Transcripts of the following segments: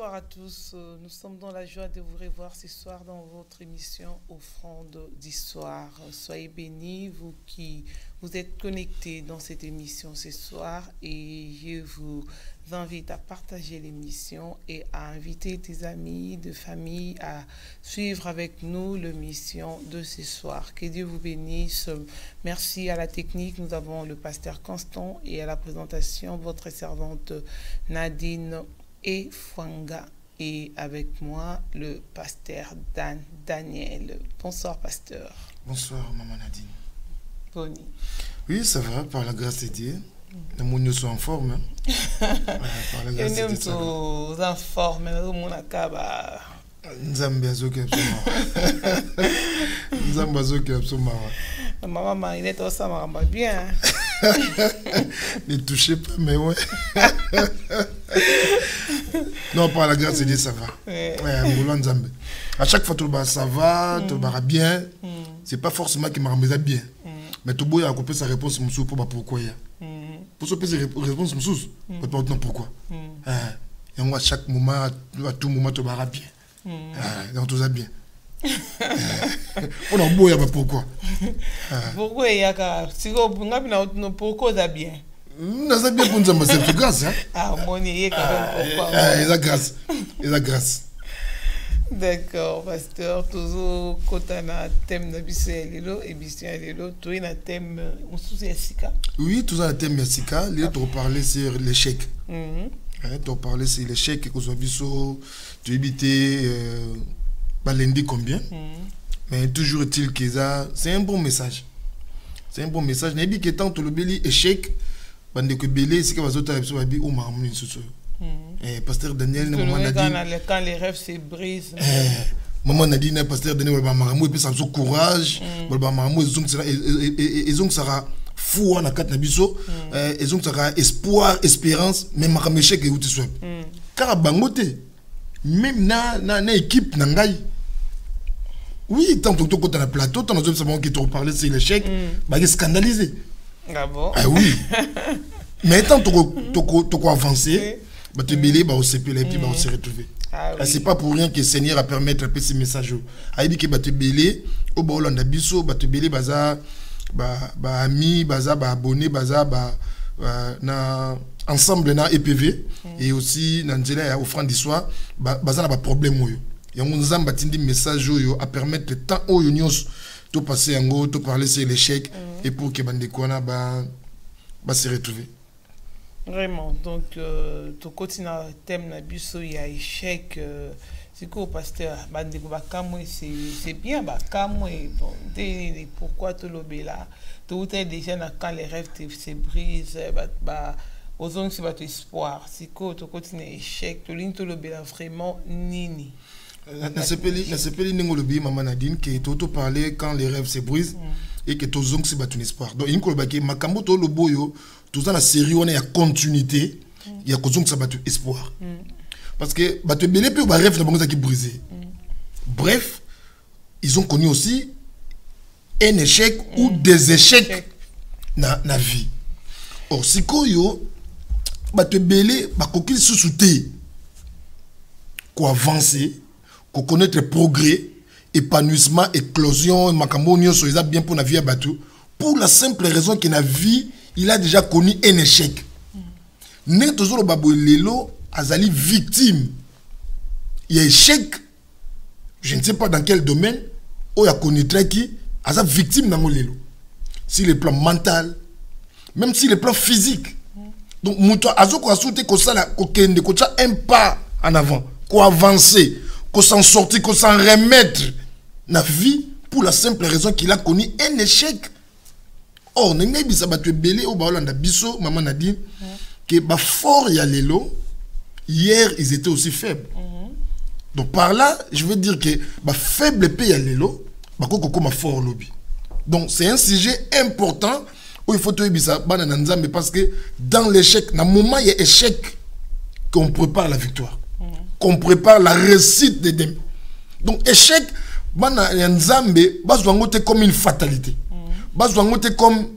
Bonsoir à tous. Nous sommes dans la joie de vous revoir ce soir dans votre émission Offrande d'Histoire. Soyez bénis, vous qui vous êtes connectés dans cette émission ce soir, et je vous invite à partager l'émission et à inviter tes amis de famille à suivre avec nous l'émission de ce soir. Que Dieu vous bénisse. Merci à la technique. Nous avons le pasteur Constant, et à la présentation, votre servante Nadine et Fwanga, et avec moi le pasteur Daniel. Bonsoir pasteur. Bonsoir maman Nadine. Bonnie. Oui, ça va, par la grâce de Dieu. Les gens sont en forme. Hein? Par la grâce de Dieu, ça va. En forme, nous acaba. Nzambe azoki absolument. Nzambe azoki absolument. Maman, il est aussi bien. Ne touchez pas, mais ouais. Non, par la grâce de Dieu, ça va. Ouais, Nzambe. À chaque fois, tout le monde ça va, tout le monde bien. C'est pas forcément qu'il m'a remis bien. Mais tout le monde a coupé sa réponse pour pourquoi. Pour se poser réponse, non, pourquoi. Et moi, à chaque moment, à tout moment, tout le monde bien. Donc tout ça bien. On a beau, il y a pourquoi. Pourquoi il y a si on pourquoi ça bien. Non, ça bien pour nous, c'est grâce. Ah, mon Dieu, quand même pourquoi. Il a grâce. Il a grâce. D'accord, pasteur. Toujours quand on a thème de Bissel et Bissel, tu as un thème on sous Sika. Oui, tout ça un thème Sika. Il faut parler sur l'échec. Tu parler sur l'échec que soit biso, tu éviter lundi combien. Mais toujours est-il que ça, c'est un bon message. C'est un bon message. N'a dit que tant que le béli échec, bande que béli c'est que va sauter sur la vie ou marmoine sur pasteur Daniel, quand les rêves se brisent. Maman a dit, pasteur Daniel, et puis ça me courage, ils ont ça fou na kat na biso, ils ont ça espoir, espérance, même à échec et où tu sois. Car bangote, même na équipe nangai. Oui, tant que tu es dans le plateau, tant que tu qui te parler c'est l'échec, bah il est scandalisé. Ah bon? Ah oui. Mais tant que tu avancer, bah tu belé bah au CP et puis bah on se retrouver. C'est pas pour rien que le Seigneur a permis de faire ces messages. Il dit que bah tu belé au Bolanda biso, bah tu belé baza bah ami, baza bah abonné, baza bah na ensemble na EPV et aussi na Nzela offrande d'histoire, baza na ba problème yo. Et on nous a bâti des messages à permettre le temps où nous tout passer en gros, tout parler sur l'échec et pour que Bandekwana se retrouver. Vraiment, donc tu continues le thème na biso il y a échec. C'est quoi pasteur c'est bien pourquoi tu l'obé là tout est déjà quand les rêves se brisent aux zones c'est votre espoir c'est quoi tu continues échec tu l'in tu l'obé là vraiment nini. Na sepeli ningolobi maman Nadine que tu parler quand les rêves se brisent et que tu zong c'est battu espoir. Donc il kolobaki makambo to loboyo tout ça la série on est à continuité il y a kozong ça battu espoir. Parce que tu belé puis ba rêve na bango qui brisé. Bref, ils ont connu aussi un échec ou des échecs na vie. Or si koyo tu belé ba kokili sous-souté ko avancer qu'on connaître progrès, épanouissement, éclosion, makambo nyonso ça bien pour la vie à bateau. Pour la simple raison que la vie, il a déjà connu un échec. Né toujours le babo lelo azali victime. Il y a échec. Je ne sais pas dans quel domaine où il a connu très qui aza victime dans lelo. Si le plan mental, même si le plan physique. Donc muto azo ko asouté ko sala ko kende ko tcha un pas en avant, ko avancer. Qu'on s'en sortir, qu'on s'en remettre na vie pour la simple raison qu'il a connu un échec. Or, n'engai bisa battu belé au baolanda biso, maman Nadine, que ba fort ya lelo, hier ils étaient aussi faibles. Donc par là, je veux dire que ba faible pe ya lelo, ba koko ma fort lobby. Donc c'est un sujet important où il faut te bisa bana nzambe parce que dans l'échec, na moment il y a échec qu'on prépare la victoire. Qu'on prépare la réussite de demain. Donc échec, Nzambe, comme une fatalité. Comme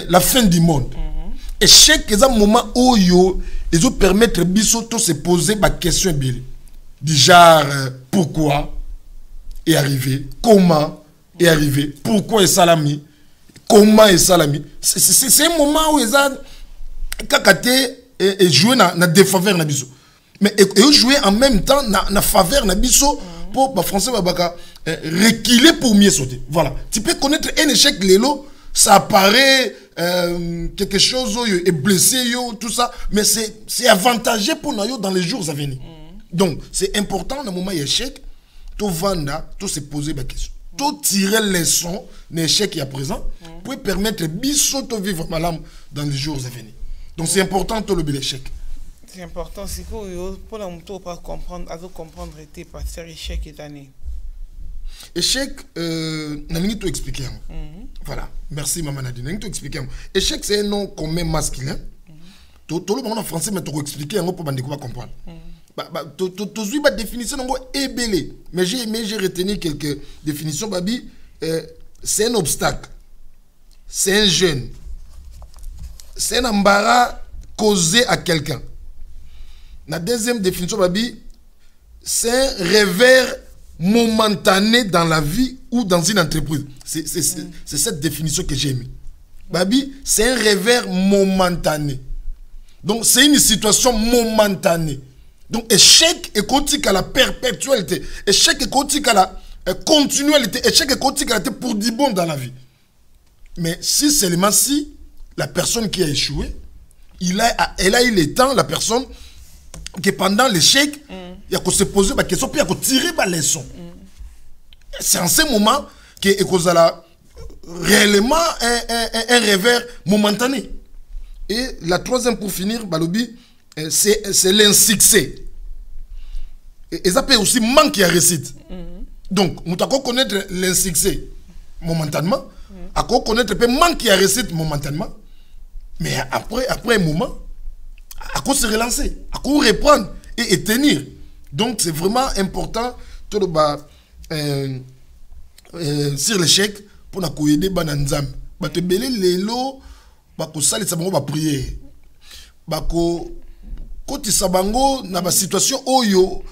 la fin du monde. Échec, c'est un moment où ils ont permettre de se poser des questions. du genre pourquoi est arrivé, comment est arrivé, pourquoi est salami, comment est salami. C'est un moment où ils ont joué na défaveur na biso. Mais ils joué en même temps na faveur na biso pour les Français reculer pour mieux sauter. Voilà. Tu peux connaître un échec lélo, ça apparaît quelque chose est blessé tout ça, mais c'est avantageux pour nous dans les jours à venir. Donc c'est important dans le moment échec, tout vendre, tout se poser des questions, tout tirer les leçons de l'échec qui est présent pour permettre biso de vivre malam dans les jours à venir. Donc c'est important tout le l'échec. C'est important, c'est pour la moto pas comprendre, à comprendre était pas faire échec cette année. Échec, n'a tout expliquer. Voilà, merci maman Nadine. N'a tout expliquer. Échec c'est un nom commun masculin. Tout le monde en français mais tu expliquer pour bande comprendre. Tu as définition est belle, mais j'ai retenu quelques définitions babi. C'est un obstacle, c'est un gêne, c'est un embarras causé à quelqu'un. La deuxième définition babi, c'est un revers momentané dans la vie ou dans une entreprise. C'est cette définition que j'ai mis. Babi, c'est un revers momentané. Donc c'est une situation momentanée. Donc échec est continu à la perpétualité. Échec est continu à la continualité. Échec est continu à la pour du bon dans la vie. Mais si seulement si la personne qui a échoué, elle a eu le temps, la personne, que pendant l'échec, il y a qu'on se poser des questions, puis il y a qu'on tirer des leçons. C'est en ce moment qu'il y a réellement un revers momentané. Et la troisième pour finir, Balobi, c'est l'insuccès. Et ça peut aussi manquer à réussite. Donc, nous devons connaître l'insuccès momentanément, à connaître peut manquer à réussite momentanément, mais après un moment, à quoi se relancer, à quoi reprendre et tenir. Donc c'est vraiment important tout le sur l'échec pour nous aider bananzam. Ba te belé lelo ba ko sali sabango ba prier. Ba ko koti sabango na ba situation oyo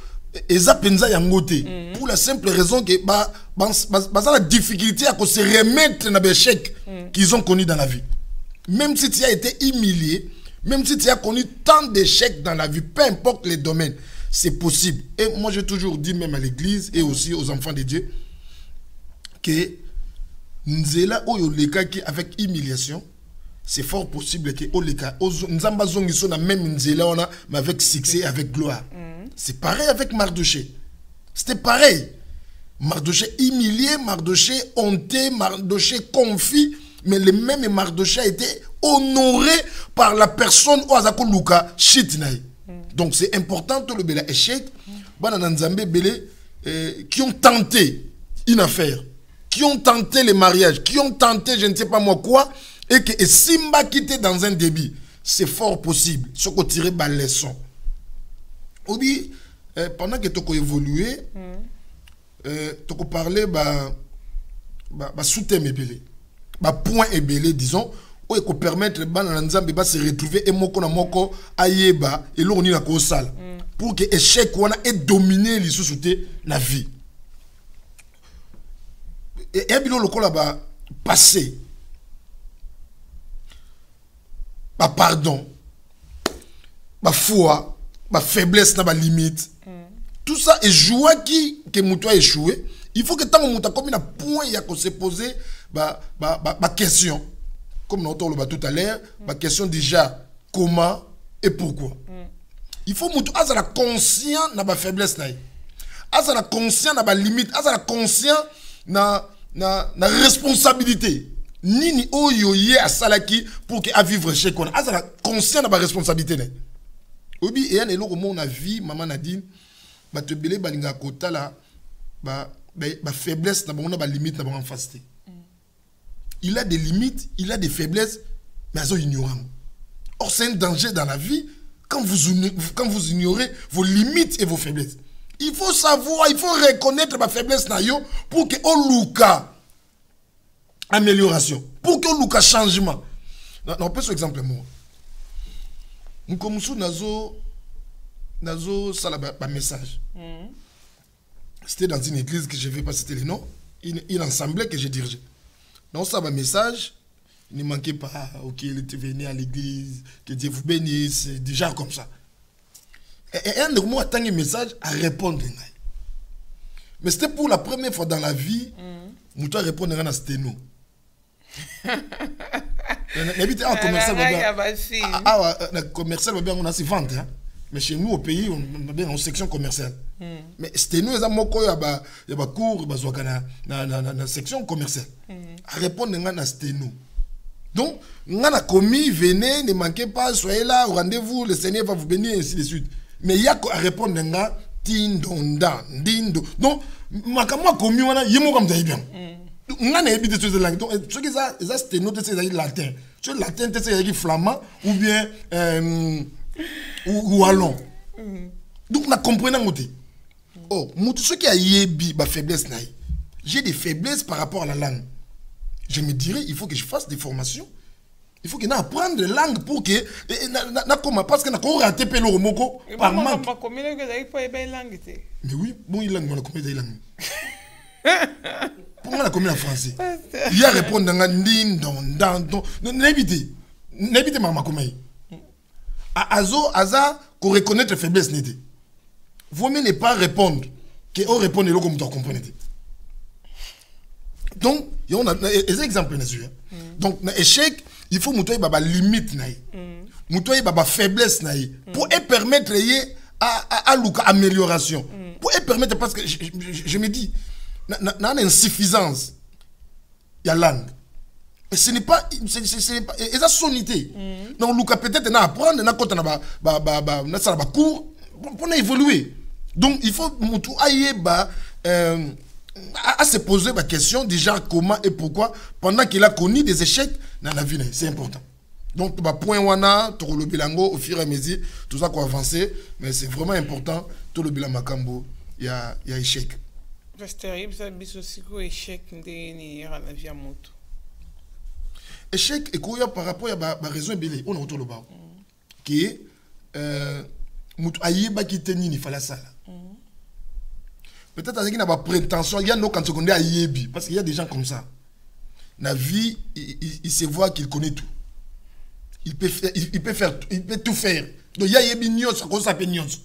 eza penza yangote pour la simple raison que la difficulté à se remettre dans l'échec qu'ils ont connu dans la vie. Même si tu as été humilié, même si tu as connu tant d'échecs dans la vie, peu importe les domaines, c'est possible. Et moi, j'ai toujours dit, même à l'église et aussi aux enfants de Dieu, que Nzela Oyoleka qui avec humiliation, c'est fort possible que Oleka, Nzamba Zongiso na même Nzela on a, mais avec succès et avec gloire. C'est pareil avec Mardoché. C'était pareil. Mardoché humilié, Mardoché honté, Mardoché confit. Mais le même Mardoché a été honoré par la personne Oazako Luka Chitinaï. Donc c'est important tout le bel échec. Qui ont tenté une affaire, qui ont tenté le mariage, qui ont tenté je ne sais pas moi quoi, et que Simba quitté dans un débit. C'est fort possible. Ce qu'on tire par leçon. Obi, pendant que tu as évolué, tu as parlé sous-thème ébélé. Point ébélé, disons, où il peut permettre de se retrouver et moko na moko ayeba et l'on y la salle pour que l'échec ait dominé les sociétés la vie. Et un bilon local là-bas passé, pardon, foi, faiblesse na limite. Tout ça est joué qui que mouton a échoué. Il faut que tant que comme un point il y a qu'on se poser question. Comme nous avons tout à l'heure, ma question déjà comment et pourquoi. Il faut que nous soyons conscients de la faiblesse. Nous soyons conscients de la limite. Nous soyons conscients de la responsabilité. Ni oyoye à salaki pour que à vivre chez nous. Nous soyons conscients de la responsabilité. Obi et un élo mon avis, maman Nadine, ba te belé balinga kota la ba faiblesse na ba limite na ba facilité. Il a des limites, il a des faiblesses, mais elles sont ignorantes. Or, c'est un danger dans la vie quand vous ignorez vos limites et vos faiblesses. Il faut savoir, il faut reconnaître ma faiblesse pour que on luka amélioration, pour que on luka changement. On peut par exemple moi. Nous comme nazo nazo sala ba message. C'était dans une église que je vais pas citer les noms, une assemblée que je dirigeais. Donc ça, un message, il ne manquait pas, ok, il était venu à l'église, que Dieu vous bénisse, déjà comme ça. Et un de moi attend un message à répondre. Mais c'était pour la première fois dans la vie, je dois répondre à sténo. N'habitez en commercial, commercial, on a ses ventes, mais chez nous au pays, on a bien une section commerciale. Mais sténo, il y a cours, na section commerciale. À répondre à sténo. Donc, on a commis, venez, ne manquez pas, soyez là, au rendez-vous, le Seigneur va vous bénir, et ainsi de suite. Mais il y a à répondre à tindonda, dindo. Donc, ma commis, on a yémo comme ça, bien. On a évité ces langues. Donc, ce qui est ça, sténo, c'est latin. Ce latin, c'est flamand, ou bien, ou wallon. Donc, on a compris dans côté. Oh, ce qui a yébi, ma faiblesse, j'ai des faiblesses par rapport à la langue. Je me dirais, il faut que je fasse des formations. Il faut que j'apprenne des langues pour que... Parce que je raté le romoko par manque. Mais oui, bon, il langue, on a combien de langues. Pour moi, on a combien en français. Il y a répondre dans din, don. N'évitez. N'évitez ma combien. Aza, qu'on reconnaît les faiblesses. Vaut mieux ne pas répondre qu'on réponde et comme tu comprends. Donc, il y a des exemples. Donc, dans l'échec, il faut montrer des limites, montrer des faiblesses pour permettre à l'amélioration. Pour permettre, parce que je me dis, il y a une insuffisance. Il y a langue. Et ce n'est pas. Et ça, sonité. Donc, peut-être apprendre, on cours pour évoluer. Donc, il faut montrer à se poser la question déjà comment et pourquoi pendant qu'il a connu des échecs dans la vie. C'est important. Donc, point wana, tout le bilango, au fur et à mesure, tout ça qu'on avance, mais c'est vraiment important, tout le bilan makambo, il y a échec. C'est terrible, ça dit aussi que l'échec n'est pas la vie à moto. Échec, et qu'il y a par rapport à la raison belé, on a autour le bas. Qui est, mutu ayiba qui tenit, il fallait ça. Peut-être qu'il n'a pas prétention, il y a nos quand secondaires à Yébi, parce qu'il y a des gens comme ça. Dans la vie, il se voit qu'il connaît tout. Il peut tout faire. Donc il y a Yébi Nyos, ça s'appelle Nyos.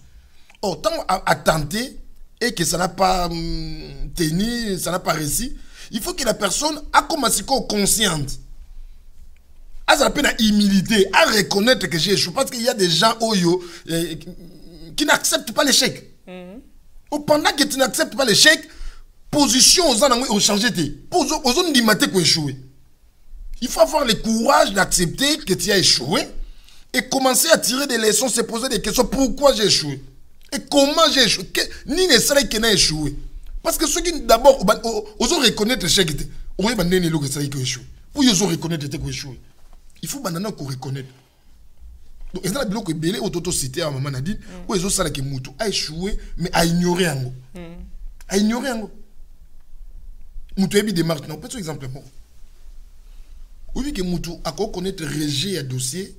Oh, tant à tenter et que ça n'a pas tenu, ça n'a pas réussi, il faut que la personne a commencé consciente. À ça peine à humilité, à reconnaître que j'ai échoué. Parce qu'il y a des gens qui n'acceptent pas l'échec. Pendant que tu n'acceptes pas l'échec, position aux gens ont changé. Aux gens d'imiter pour échouer. Il faut avoir le courage d'accepter que tu as échoué et commencer à tirer des leçons, se poser des questions. Pourquoi j'ai échoué? Et comment j'ai échoué? Ni ne serait que n'a échoué. Parce que ceux qui d'abord osent reconnaître l'échec, on va donner le que échoué. Pour qu'ils osent reconnaître que échoué. Il faut maintenant qu'on reconnaisse. Donc, il y a des gens qui ont autocité à maman Nadine, où ils ont ça qui moutou a échoué, mais à ignorer un mot. À ignorer un mot. Moutou a des marques. Non, peut-être exemple. Oui, que moutou a connaître régie à dossier,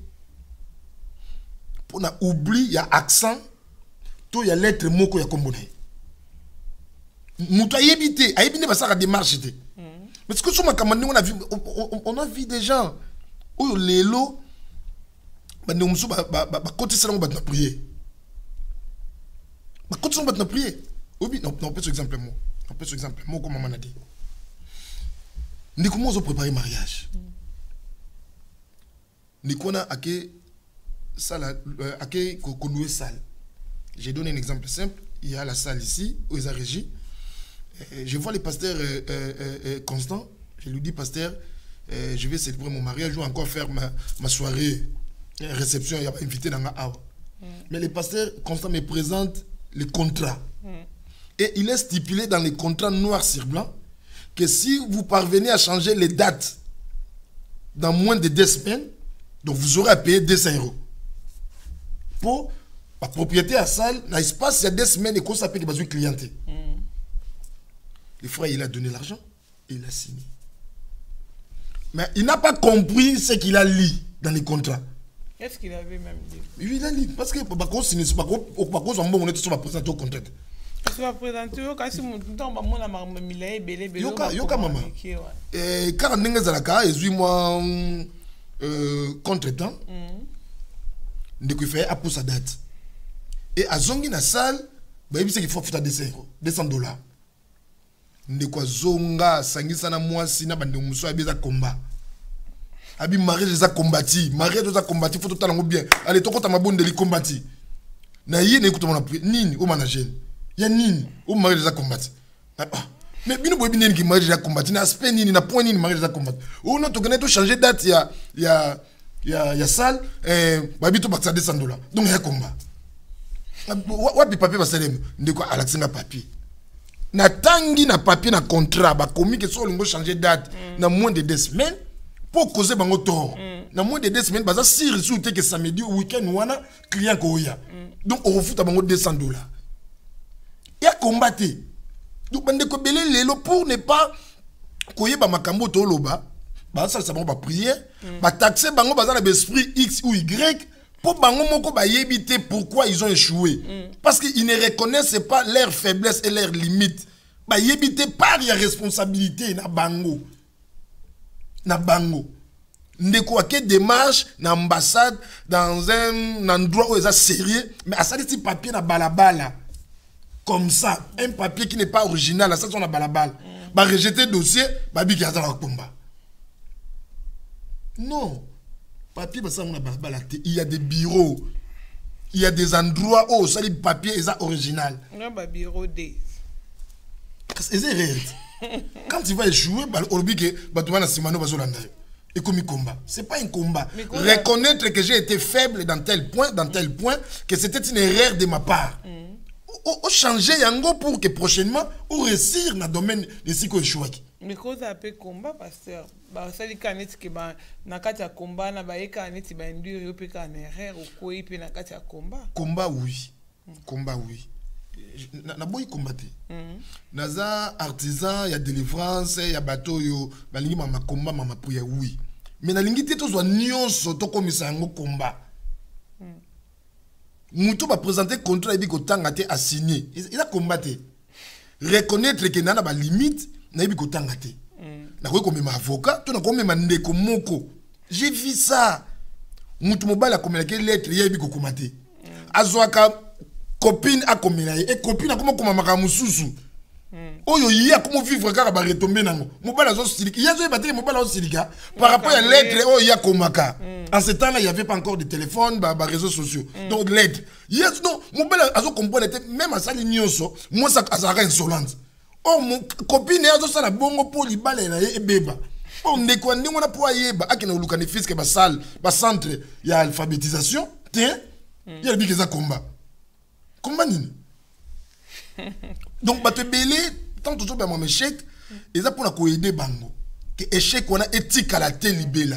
pour oublier, il y a accent, tout il y a lettre mot qu'il y a combiné. Moutou a évité, ça a démarche. Mais ce que sur ma camarade, on a vu des gens. Oh, les lots, côté ça, on va prier. Côté ça, on va prier. Oui, non, peut-être exemple, moi. On peut exemple, moi, comme maman a dit. Nous comment on prépare le mariage. Nous connaissons à quelle salle, à quelle salle. J'ai donné un exemple simple. Il y a la salle ici, où il y a régie. Je vois le pasteur Constant. Je lui dis, pasteur, je vais célébrer mon mariage, je vais encore faire ma soirée, réception, il y a pas invité dans la awa. Mais le pasteur Constant me présente le contrat. Et il est stipulé dans les contrats noir sur blanc que si vous parvenez à changer les dates dans moins de 2 semaines, donc vous aurez à payer 200 €. Pour la propriété à salle, dans l'espace, il y a 2 semaines et qu'on s'appelle que clienté. Le frère, il a donné l'argent et il a signé. Mais il n'a pas compris ce qu'il a lu dans les contrats. Est-ce qu'il avait même dit? Oui, il a dit. Parce que Bako, c'est pas cause en bon, on est tous présentés au contraire. Parce que présenter, quand si mon temps, on a mamie, belé, Yoka maman. Car n'engue zalaka, et moi contre-temps. De quoi faire à pour sa date. Et à zongi na salle, bah il qu'il faut faire $200. De quoi zonga, sangisa na moi si na bande muso abeza combat. Abi mariage za combattu, mariage za combattu, faut tout le bien. Allez, to kota mabonde li combattu. Na yé n'écoute mon appui, nini au manager. Ya nini au mariage za combattu. Mais bino boy binen qui mariage za combattu, na aspect nini na point nini mariage za combattu. Ou non to connaît to changer date ya salle babi to baksa $200. Donc ya combat. Wapi papier ba selem ndeko alaxinga papier. Na tangi na papier na contrat ba commis que so lingo changer date na moins de 2 semaines pour causer bango tort. Na moins de 2 semaines baza si résulté que samedi ou week-end wana client ko ya. Donc on refout bango $200. Ya combattre. Donc bande ko belé lelo pour ne pas koyeba makambo to loba. Ba ça ça ba prier, ba taxer bango baza na esprit X ou Y. Pour bango moko ba yebite pourquoi ils ont échoué. Parce qu'ils ne reconnaissent pas leurs faiblesses et leurs limites. Ba yebite par la responsabilité na bango. Na bango. Ndeko ake démarche na ambassade dans un endroit où ils sont sérieux, mais à ça des papier na balabala. Comme ça, un papier qui n'est pas original, ça son na balabala. Ba rejeter dossier, ba bi ki ata na komba. Non. Papier, il y a des bureaux, il y a des endroits où ça les papiers est original. Non, bah bureau D. C'est réel. Quand tu vas échouer, et comme combat. C'est pas un combat. Reconnaître que j'ai été faible dans tel point, que c'était une erreur de ma part. Ou changer yango pour que prochainement, ou réussir dans le domaine de ce qu'on échoue. Mais quand on appelle combat, pasteur, ça dit qu'il y a un combat, il y a un erreur, ou il y a un combat. Combat, oui. Combat, oui. Na boy combattre. Naza artisan, il y a délivrance, il y a bateau, il y a un combat, oui. Mais na lingi teto zo nyonso to komisa ngo combat. Muto va présenter contrat et dit que tanga te a signé. Il a combattu. Reconnaître que nana ba limite, na ibi ko tanga te. Na ko comme avocat, to na ko même ndeko moko. J'ai vu ça. Muto mobile a communiqué lettre ya ibi ko komate. Azwaka copine a communiqué et copine a comment komamaka mususu. Oyo ya comment vivre kaka ba retomber nango. Mobile azo silika. Ya zo bateli mobile azo silika par rapport à lettre oyo ya komaka. En ce temps-là, il n'y avait pas encore de téléphone, bah, réseaux sociaux. Donc, l'aide. Yes, non, mon bel azo comprendre, même à ça, l'ignoso, moi, ça a insolente. Oh, mon copine, azo ça la bongo pour li balé et beba. Oh, on est quoi, on a pour ayer, bah, akena ulukane fils que ba salle, ba centre, il y a alphabétisation, tiens, il y a le bic combat. Combat nini. Donc, bah, te belé, tant toujours, bah, mon échec, et ça pour la aider bango. Que échec, on a éthique à la télé là.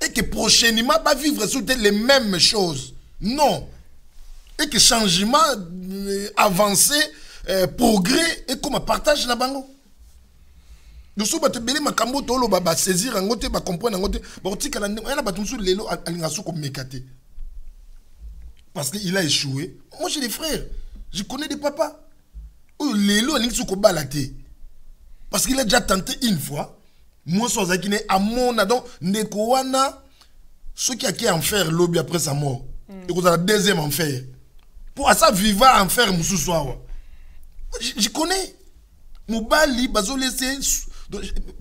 Et que prochainement, va vivre sur les mêmes choses. Non. Et que changement, avancé, progrès, et comme partage la bango. Nous sommes belé ma kambo tolo ba saisir en côté ba comprendre en côté ba otika la na ba tumsu lelo alinga soko mekate. Parce qu'il a échoué. Moi j'ai des frères, je connais des papas. Oh lelo alinga soko balate. Parce qu'il a déjà tenté une fois. Moi, je suis à mon donc, Nekowana, ceux qui a enfer lobby après sa mort, et qu'on a la deuxième enfer. Pour ça, vivre enfer, moussou soir. Je connais. Moubali, bazo laissé.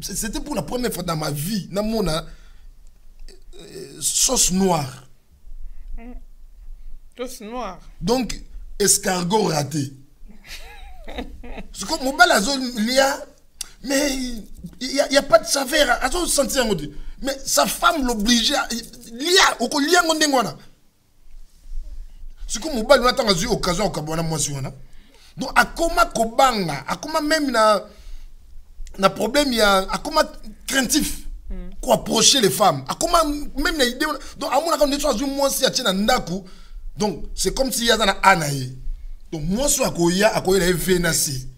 C'était pour la première fois dans ma vie, dans mon sauce noire. Sauce noire. Donc, escargot raté. C'est comme Moubali, Azolia. Mais il n'y a pas de saveur. Mais sa femme l'obligeait à lire. C'est comme Mobile, on attend une occasion au moi. Donc, à comment Kobanga, à comment même na problème, il y a à comment craintif pour approcher les femmes. À comment même la idée. Donc, à mon avis, moi, si il y a un ndaku, donc c'est comme s'il y a un anaï. Donc, moi, si il y a un vénacé,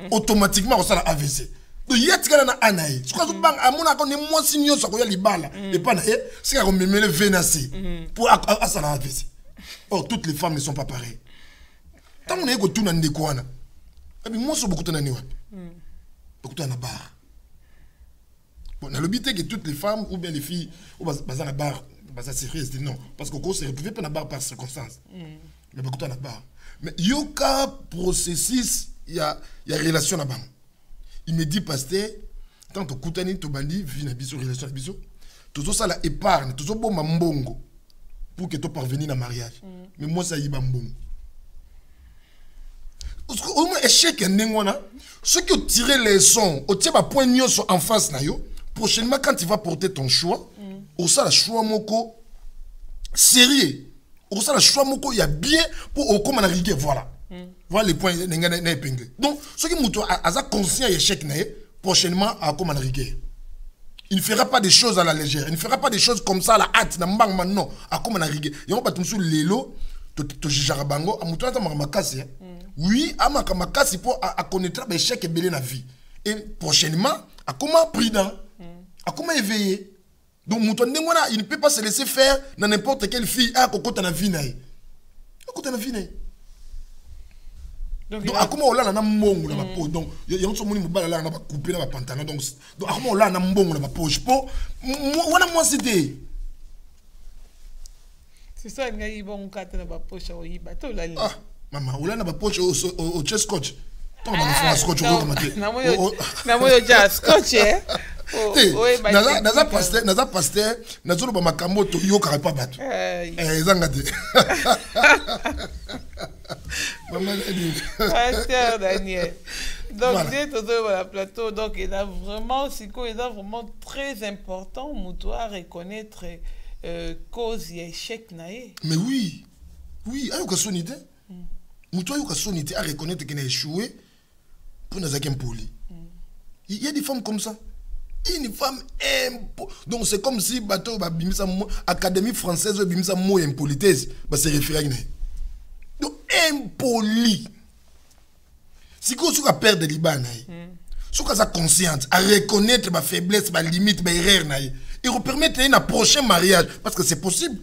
automatiquement, on s'en a AVC. donc il y a tigana na anaï ce qu'on bang à mon accord ne moi signyo ça koya libala et pas na c'est qu'on me met le vénacé pour à ça la vie. Oh, toutes les femmes ne sont pas pareilles. Tant on est que tout n'a pas de quoi. Et puis moi, je suis beaucoup de temps. Beaucoup de temps à bar. Bon, dans le but que toutes les femmes ou bien les filles, ou bien à la bar, c'est sérieux, non. Parce qu'on se retrouve pas à la bar par circonstance. Mais beaucoup de temps à la bar. Mais il y a un processus, il y a relation là-bas. Il me dit, pasteur, tant que Koutani, tu bandit, vit dans la relation là-bas, tout ça, la épargne, tout ça, bon, mbongo. Pour que tu parvenir à mariage. Mais moi, ça y est, bon. Au moins, échec, ceux qui ont tiré les sons, au tiers, point en face, prochainement, quand tu vas porter ton choix, au ça, le choix moko sérieux. Au ça, le choix moko, il y a bien pour au comment riguer, voilà. Voilà les points épinglés. Donc, ceux qui ont conscient échec, prochainement, à comment riguer. Il ne fera pas des choses à la légère. Il ne fera pas des choses comme ça à la hâte. Non. À comme on a rigué. Il n'y a pas de choses lélo. Tu jarabango. Oui, à ma makasi pour connaître l'échec et belé la vie. Et prochainement, à comment prudent. À comment éveillé. Donc, il ne peut pas se laisser faire dans n'importe quelle fille. À côté de la vie. Donc, comment on l'a na mbongo na poche. Donc, il y a un moni mobile là na couper na pantalon. Donc, comment on l'a na mbongo na poche. Pour moi c'était. C'est ça, il y a bon carte na poche au yiba. To la ah, maman, on l'a na poche au chest scotch. Toi, on a fait scotch au commenter. Na mo yo ja scotch naza pasteur nazolo ba makambo to yo kare pas bato. Zangate. Pasteur Daniel. Donc, voilà. Voilà, plateau, donc il a vraiment, très important, à reconnaître cause et échec naé. Mais oui, il y a une sonité. Une sonité à reconnaître qu'il a échoué pour nous avoir poli. Il y a des femmes comme ça. Une femme donc c'est comme si bateau Académie française bimisa mot impolitesse c'est référé à donc impoli. Si vous avez peur de Liban, si vous avez conscience à reconnaître ma faiblesse, ma limite, ma erreur, et vous permettre un prochain mariage, parce que c'est possible.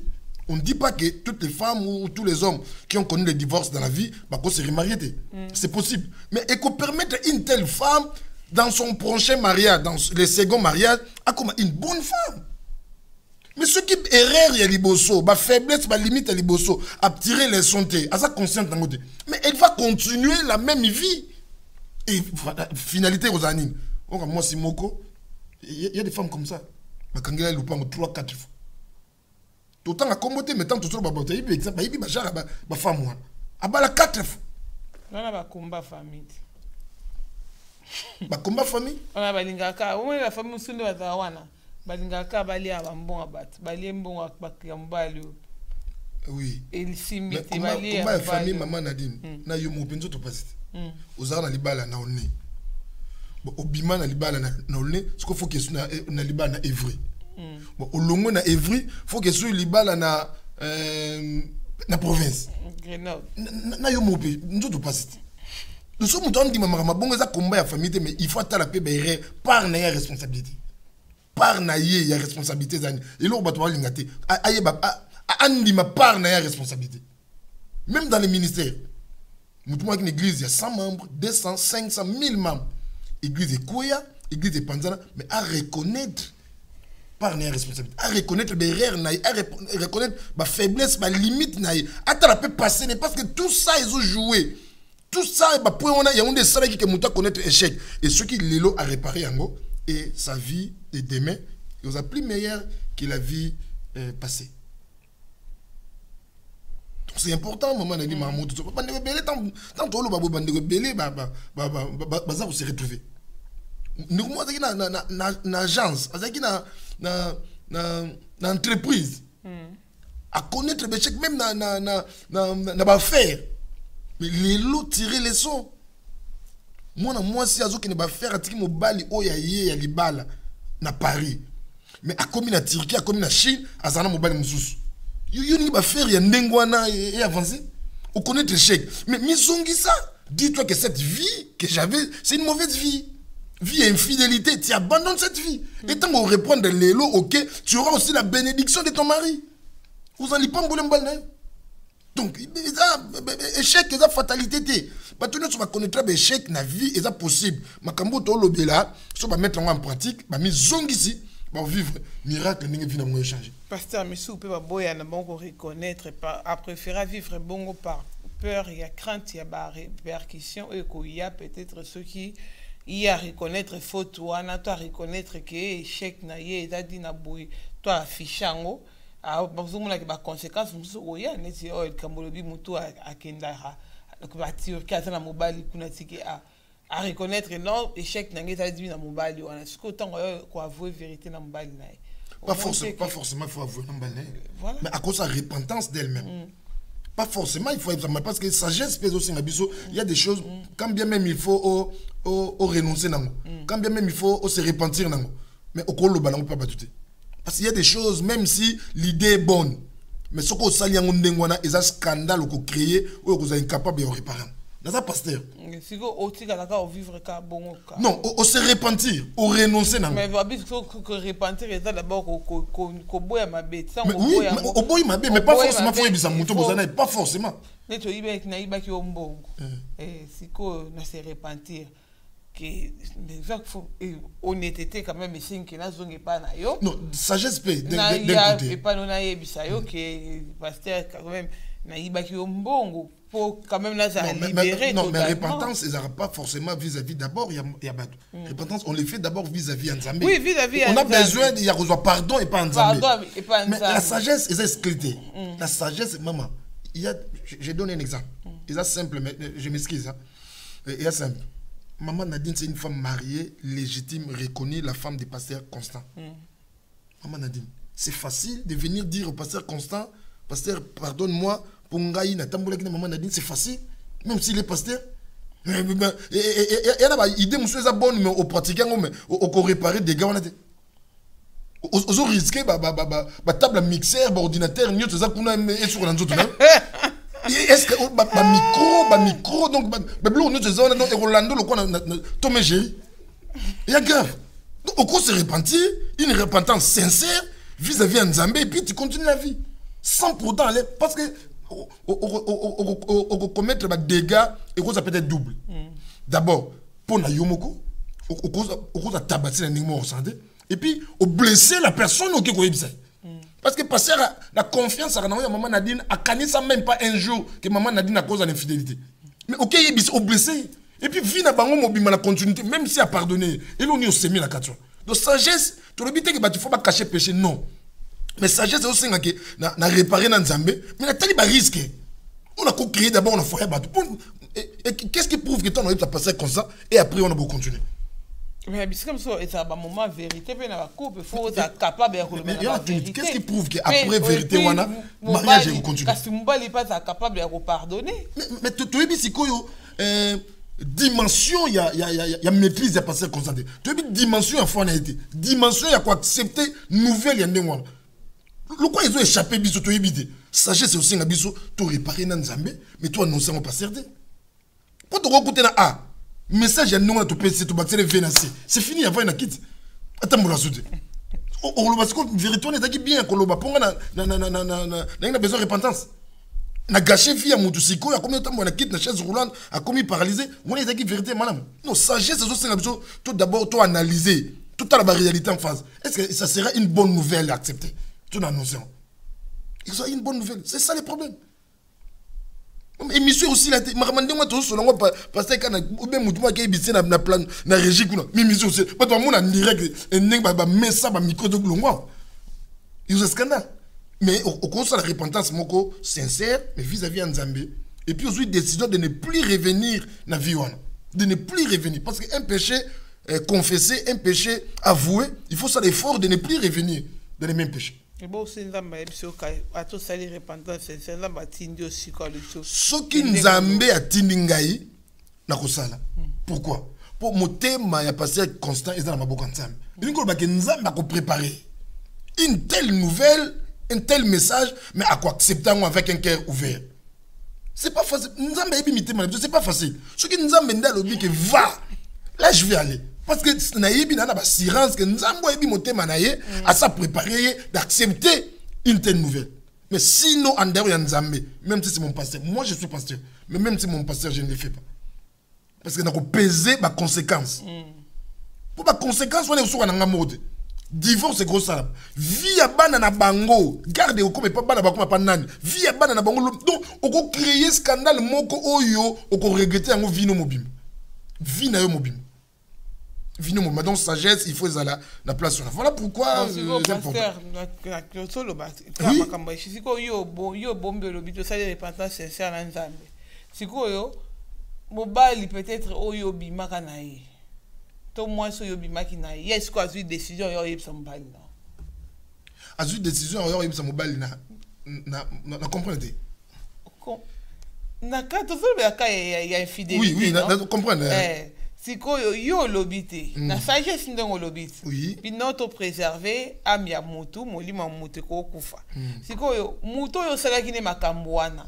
On ne dit pas que toutes les femmes ou tous les hommes qui ont connu le divorce dans la vie, vont se remarier. C'est possible. Mais et qu'on permette une telle femme dans son prochain mariage, dans le second mariage, à comme une bonne femme. Mais ce qui est erreur, il y a liboso, ma faiblesse, ma limite, il liboso, à tirer les santé, à sa conscience dans côté. Mais elle va continuer la même vie. Et finalité aux années. Moi, c'est Moko. Il y a des femmes comme ça. Ma kangela elle loupa 3-4 fois. Tout le temps à comboter, mais tant tout le temps, il y a des femmes. À bala 4 fois. On a un combat famille. Un combat famille? On a balingaka. On a la famille Musunde Watawana. Balingaka bali à bon abat. Bali mbon akbakambali. Oui. Et il s'y met. Comment la famille maman Nadine? Na yo mo penzo to pasite. Ozara na libala na onne. Bon obima na libala na onne. Ce qu'il faut que na libala na Evry. Bon olongo na Evry, faut que sur libala na province. Grenoble. Na yo mo penzo to pasite. Nous sommes dans des mamans, bon, ça combat la famille, mais il faut attendre la paix, par na responsabilité. Par na y a responsabilité. Et là, on va te voir l'ingati. Andi ma part na responsabilité. Même dans les ministères. Nous avons une église, il y a 100 membres, 200, 500, 1000 membres. Église de Kouya, église de Panzana, mais à reconnaître par na responsabilité. À reconnaître les erreurs, à reconnaître ma faiblesse, ma limite. Attends la paix passer, parce que tout ça, ils ont joué. Tout ça, il y a des salariés qui ont connaître l'échec. Et ceux qui l'ont à réparer, et sa vie de demain, il a plus meilleur que la vie passée. Donc c'est important, maman a dit, maman, tant que vous se retrouver. Nous avons une agence, une entreprise, à connaître l'échec, même dans l'affaire. Mais les lots tirer les sons. Moi si azo qui ne va faire à tiki mobali o ya libala na Paris. Mais à comme na Turquie, à comme na Chine, à zana mobali mususu. Yo ni va faire ya ndengwana et avancer. On connaît l'échec. Mais misongi ça. Dis-toi que cette vie que j'avais, c'est une mauvaise vie. vie et infidélité, tu abandonnes cette vie. Et tant qu'on reprend de l'élo, ok, tu auras aussi la bénédiction de ton mari. Vous n'allez pas me balner. Donc, échec, c'est la fatalité. Tu ne connaître l'échec dans la vie, c'est possible. Mais quand tu as là, tu vas mettre en pratique, tu vas ici, tu vas vivre miracle, tu vas changer. Pasteur, mais si vous pouvez reconnaître, à préférer vivre bon par peur, il y a crainte, il y a répercussion, et qu'il y a peut-être ceux qui y a reconnaître faute, toi reconnaître que échec, na dit na boui, toi affichango. Ah, parce que les conséquences, il y a des Cambolobi Moutou à Kendara, la Turquie, à Mobali, à reconnaître non, échec n'a pas dit dans Mobali. On a ce qu'autant qu'on avoue vérité dans Mobali. Pas forcément, il faut avouer dans Mobali. Mais à cause de la repentance d'elle-même. Pas forcément, il faut être parce que sagesse pèse aussi. Il y a des choses, quand bien même il faut renoncer, quand bien même il faut se repentir, mais au col, on ne peut pas battre. Parce qu'il y a des choses, même si l'idée est bonne, mais ce qu'on s'allie en Ndengwana, il y a un scandale qu'on crée ou qu'on est incapable de réparer. Dans ça, pasteur. Si on vivre non, on se repentir, on renoncer. Mais il faut que repentir est d'abord qu'on boit ma bête. Oui, on boit ma bête, mais pas forcément faut y aller, pas forcément. Mais tu y si on se repentir. Honnêteté quand même que na zonge pas na yo non sagesse paix d'un côté et pas non na yebisa yo que pasteur quand même na yibaki mbongo pour quand même na ça libérer non mais repentance ils n'ont pas forcément vis-à-vis d'abord il y a repentance on les fait d'abord vis-à-vis Nzambe oui vis-à-vis on a besoin il y a besoin pardon et pas Nzambe mais la sagesse est esclatée la sagesse maman il y a je donne un exemple c'est simple mais je m'excuse il y a simple. Maman Nadine, c'est une femme mariée, légitime, reconnue, la femme du pasteur Constant. Maman Nadine, c'est facile de venir dire au pasteur Constant, pasteur, pardonne-moi, pour Ngaï, Maman Nadine, c'est facile, même s'il est pasteur. Il y a des idées, monsieur, c'est bon, mais au pratiquant, au réparer des gars, on a des. Aux risqué, table mixeur, ordinateur, nous, c'est ça qu'on a mis sur l'enjeu. Est-ce que micro donc blou nous disons non et Rolando le quoi Tomé Géry il y a grave donc au cours se repentir une repentance sincère vis-à-vis Nzambe et puis tu continues la vie sans pourtant aller parce que on commettre des dégâts et ça peut être double d'abord pour na yomoko au cause à tabasser la ningmo santé et puis au blesser la personne au qui ça. Parce que passer la confiance à maman Nadine a canné ça même pas un jour que maman Nadine a cause de l'infidélité. Mais ok, il est blessé. Et puis, vie n'a pas la continuité, même si a pardonné. Et l'on est au sémi la question. Donc, sagesse, tu le dis que tu ne faut pas cacher péché, non. Mais sagesse, c'est aussi que na réparer dans Nzambe, mais il y a risque. On a créé d'abord, on a foyer. Et qu'est-ce qui prouve que tu as passé comme ça et après on a beau continuer? Mais c'est comme ça, c'est un moment vérité, mais la coupe, il faut être capable de remettre la vérité. Qu'est-ce qui prouve qu'après vérité, on a mariage et continue? Parce que Mouba n'est pas capable de pardonner. Mais tu es dit que dimension, il y a maîtrise, il y a passé comme ça. Tu es dit dimension, il y a été. Dimension, il y a quoi accepter nouvelle, il y a des mois. Le quoi ils ont échappé, biso, tu es dit. Sagesse, c'est aussi un biso, tu réparer dans Nzambe, mais tu annonces pas certain. Pour te recouter dans A. Message à nous, c'est fini, avant une quitte. Attends, on l'a sauté. On l'a sauté, vérité, on est bien, on a besoin de repentance. On a gâché vie à mon dossico, à combien de temps on a quitté la chaise roulante, à combien paralysé. On est vérité, madame. Non, sagesse, c'est tout d'abord, tout analyser, toute la réalité en face. Est-ce que ça sera une bonne nouvelle à accepter? Tout annoncer. Il sera une bonne nouvelle. C'est ça le problème. Et monsieur aussi là ma demandé moi tout selon moi parce que quand ou bien mutu qui est na plan na régie kuna mais monsieur aussi pas toi mon en direct et neng ba mais ça ba micro de glongwa il y a un scandale mais au cause de la repentance moko sincère mais vis-à-vis Nzambe et puis aussi décision de ne plus revenir na vie de ne plus revenir parce que un péché confessé un péché avoué il faut ça l'effort de ne plus revenir dans les mêmes péchés. Et bon, c'est Nzambe a tout ça les repentance, c'est Nzambe a tindi aussi quoi le tout. Ce qui Nzambe a tindi ngai na kosala. Pourquoi? Pour motema ya passer constant et dans ma boka Nzambe. Il faut que Nzambe a préparé une telle nouvelle, un tel message, mais à quoi accepter avec un cœur ouvert. C'est pas facile. Nzambe a imité ma c'est pas facile. Ce qui Nzambe nda lobi que va, là je vais aller. Parce que naïbi n'a pas assurance que nous avons ébi motema naïe à ça préparer d'accepter une telle nouvelle. Mais sinon en dehors Nzambe, même si c'est mon pasteur, moi je suis pasteur, mais même si mon pasteur je ne le fais pas. Parce que nous avons pesé ma conséquence. Pour ma conséquence on est sur un mode. Divorce c'est gros ça. Vie à banana bango, garde au comme pas banana bango pas nani. Vie à banana bango donc on peut créer scandale moko oyo, on peut regretter en vie no mobile. Vie na yo mobile. Vino mo donc sagesse il faut la place voilà pourquoi c'est important la solo ba kama siko yo bombe le bito ça les repentance sincère na Nzambe siko yo mobali peut-être oyo bimaka na ye to moi so yo bimaki na ye est-ce quoi décision yo yebsa mobali na azu décision yo yebsa mobali na comprendre na ka to solo ba ka ya infidélité oui na comprendre sikoyo yo lobité na sagesse ndongo lobité oui bino to préserver am ya mutu molima mutu ko kufa sikoyo mutu yo salaki ne makambo wana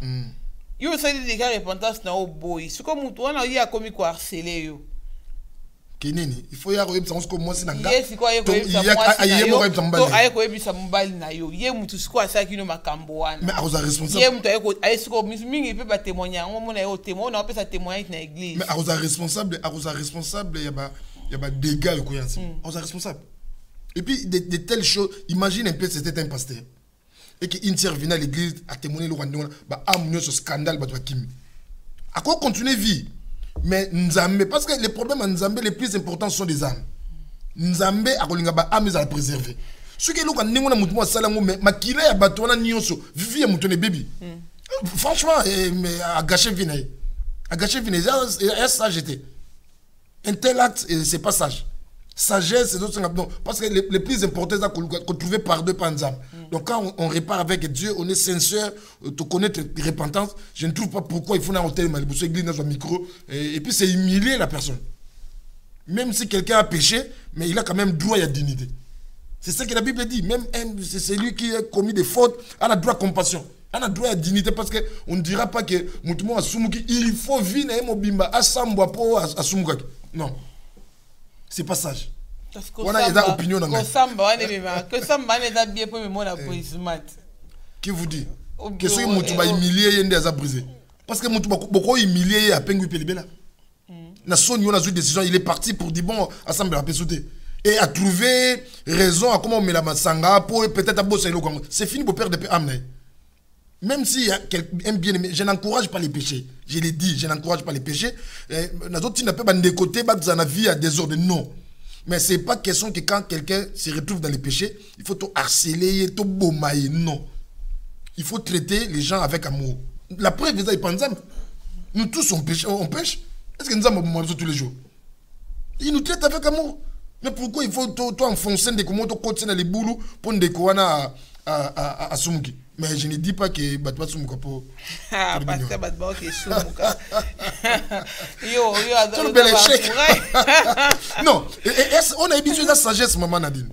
yo sali de repentance na oboyi siko mutu wana ya komi ko harceler yo kenini il faut y avoir une comme moi c'est nanga yes quoi yo aye ko ebisa mobali na yo ye mutu siko asaki no makambo wana mais aza responsable ye mutu aye siko mingi peut pas témoigner on mona yo témoin on peut ça témoigner na église mais aza responsable ya ba dégâts ko yansi aza responsable et puis de telles choses imagine un peu c'était un pasteur et qui intervenait à l'église à témoigner le rwandais ba amener ce scandale ba kimi à quoi continuer vie. Mais Nzambe, parce que les problèmes en Nzambe les plus importants sont des âmes. Nzambe a kolinga ba âmes à préserver. Ce qui est là quand ningo na mutu mo sala ngo mais makila ya bato wana nyonso vivi ya mutu ne baby. Franchement mais a gâché vie naï. A gâché vie naï ça j'étais. Un tel acte c'est pas sage. Sagesse c'est d'autres non parce que les plus importants c'est qu'on trouver pardon par Nzambe. Donc quand on répare avec Dieu, on est sincère, te connaître repentance, je ne trouve pas pourquoi il faut un hôtel Malibu, église dans un micro et puis c'est humilier la personne. Même si quelqu'un a péché, mais il a quand même droit à la dignité. C'est ça que la Bible dit, même c'est celui qui a commis des fautes, a droit à compassion. On a droit à la dignité parce qu'on ne dira pas que il faut vivre à Mobimba, à Samboa, à Sumuki. Non. C'est pas sage. On a des opinions dans qui vous dit que ce que va humilier yende a brisé parce que mutu beaucoup humilié à pengu pelibela na son yo na une décision il est parti pour dire bon assemblée a pesouté et a trouvé raison à comment on met la masanga pour peut-être à bosser le Congo c'est fini pour perdre de âme même si y a un bien-aimé, je n'encourage pas les péchés. Je l'ai dit, je n'encourage pas les péchés. Nous autres, n'a pas de côté, dans la vie à désordre. Non. Mais c'est pas question que quand quelqu'un se retrouve dans les péchés, il faut tout harceler, tout bomailler. Non. Il faut traiter les gens avec amour. La preuve, ils pensent, nous tous on pêche. Est-ce que nous avons tous les jours? Ils nous traitent avec amour. Mais pourquoi il faut toi enfoncer des commandes, côté dans les boulots pour des couana à Sumuki? Mais je ne dis pas que Batba Sumuka pour. Ah, parce que Batba qui est Sumuka. Yo, non, on a habitué à la sagesse, maman Nadine.